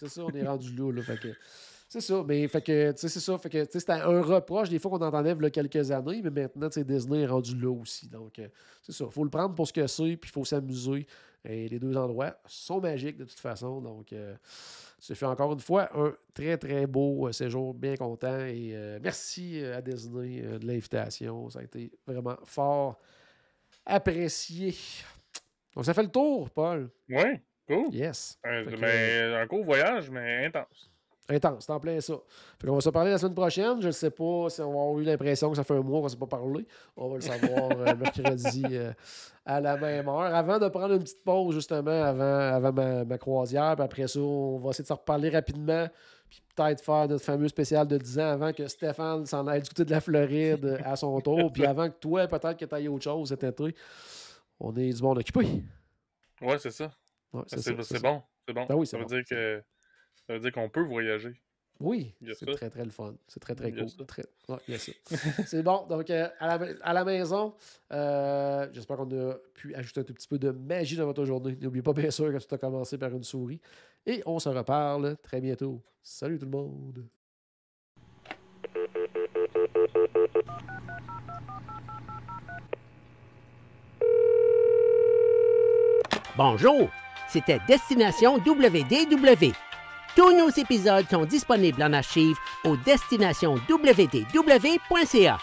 ça, on est rendu là, fait que... C'est ça, mais fait que, tu sais, c'est ça. Fait que, tu sais, c'était un reproche des fois qu'on entendait il y a quelques années, mais maintenant, tu sais, Disney est rendu là aussi. Donc, c'est ça. Il faut le prendre pour ce que c'est, puis il faut s'amuser. Et les deux endroits sont magiques de toute façon. Donc, ça fait encore une fois un très, très beau séjour. Bien content. Et merci à Disney de l'invitation. Ça a été vraiment fort apprécié. Donc, ça fait le tour, Paul. Oui, cool. Yes. Un court voyage, mais intense. Intense, c'est en plein ça. Fait qu'on va se parler la semaine prochaine. Je ne sais pas si on va avoir eu l'impression que ça fait un mois qu'on ne s'est pas parlé. On va le savoir mercredi à la même heure. Avant de prendre une petite pause, justement, avant ma croisière. Puis après ça, on va essayer de se reparler rapidement. Puis peut-être faire notre fameux spécial de 10 ans avant que Stéphane s'en aille du côté de la Floride à son tour. Puis avant que toi, peut-être que tu ailles autre chose cet été. On est du monde occupé. Ouais, c'est ça. Ouais, c'est bon. C'est bon. Ben oui, ça veut dire qu'on peut voyager. Oui, c'est très, très le fun. C'est très, très cool. C'est bon. Donc, à la maison, j'espère qu'on a pu ajouter un tout petit peu de magie dans votre journée. N'oubliez pas, bien sûr, que tout a commencé par une souris. Et on se reparle très bientôt. Salut tout le monde! Bonjour, c'était Destination WDW. Tous nos épisodes sont disponibles en archive au destinationswdw.ca.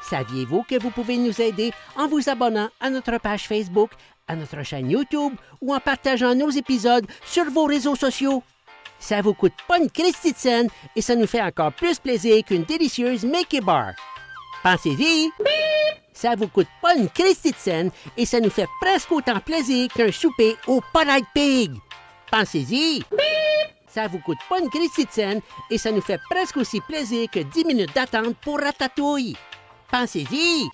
Saviez-vous que vous pouvez nous aider en vous abonnant à notre page Facebook, à notre chaîne YouTube ou en partageant nos épisodes sur vos réseaux sociaux? Ça vous coûte pas une Christie de scène et ça nous fait encore plus plaisir qu'une délicieuse Mickey Bar. Pensez-y! Ça vous coûte pas une Christie de scène et ça nous fait presque autant plaisir qu'un souper au Polite Pig. Pensez-y! Ça vous coûte pas une Christie de scène et ça nous fait presque aussi plaisir que 10 minutes d'attente pour Ratatouille. Pensez-y!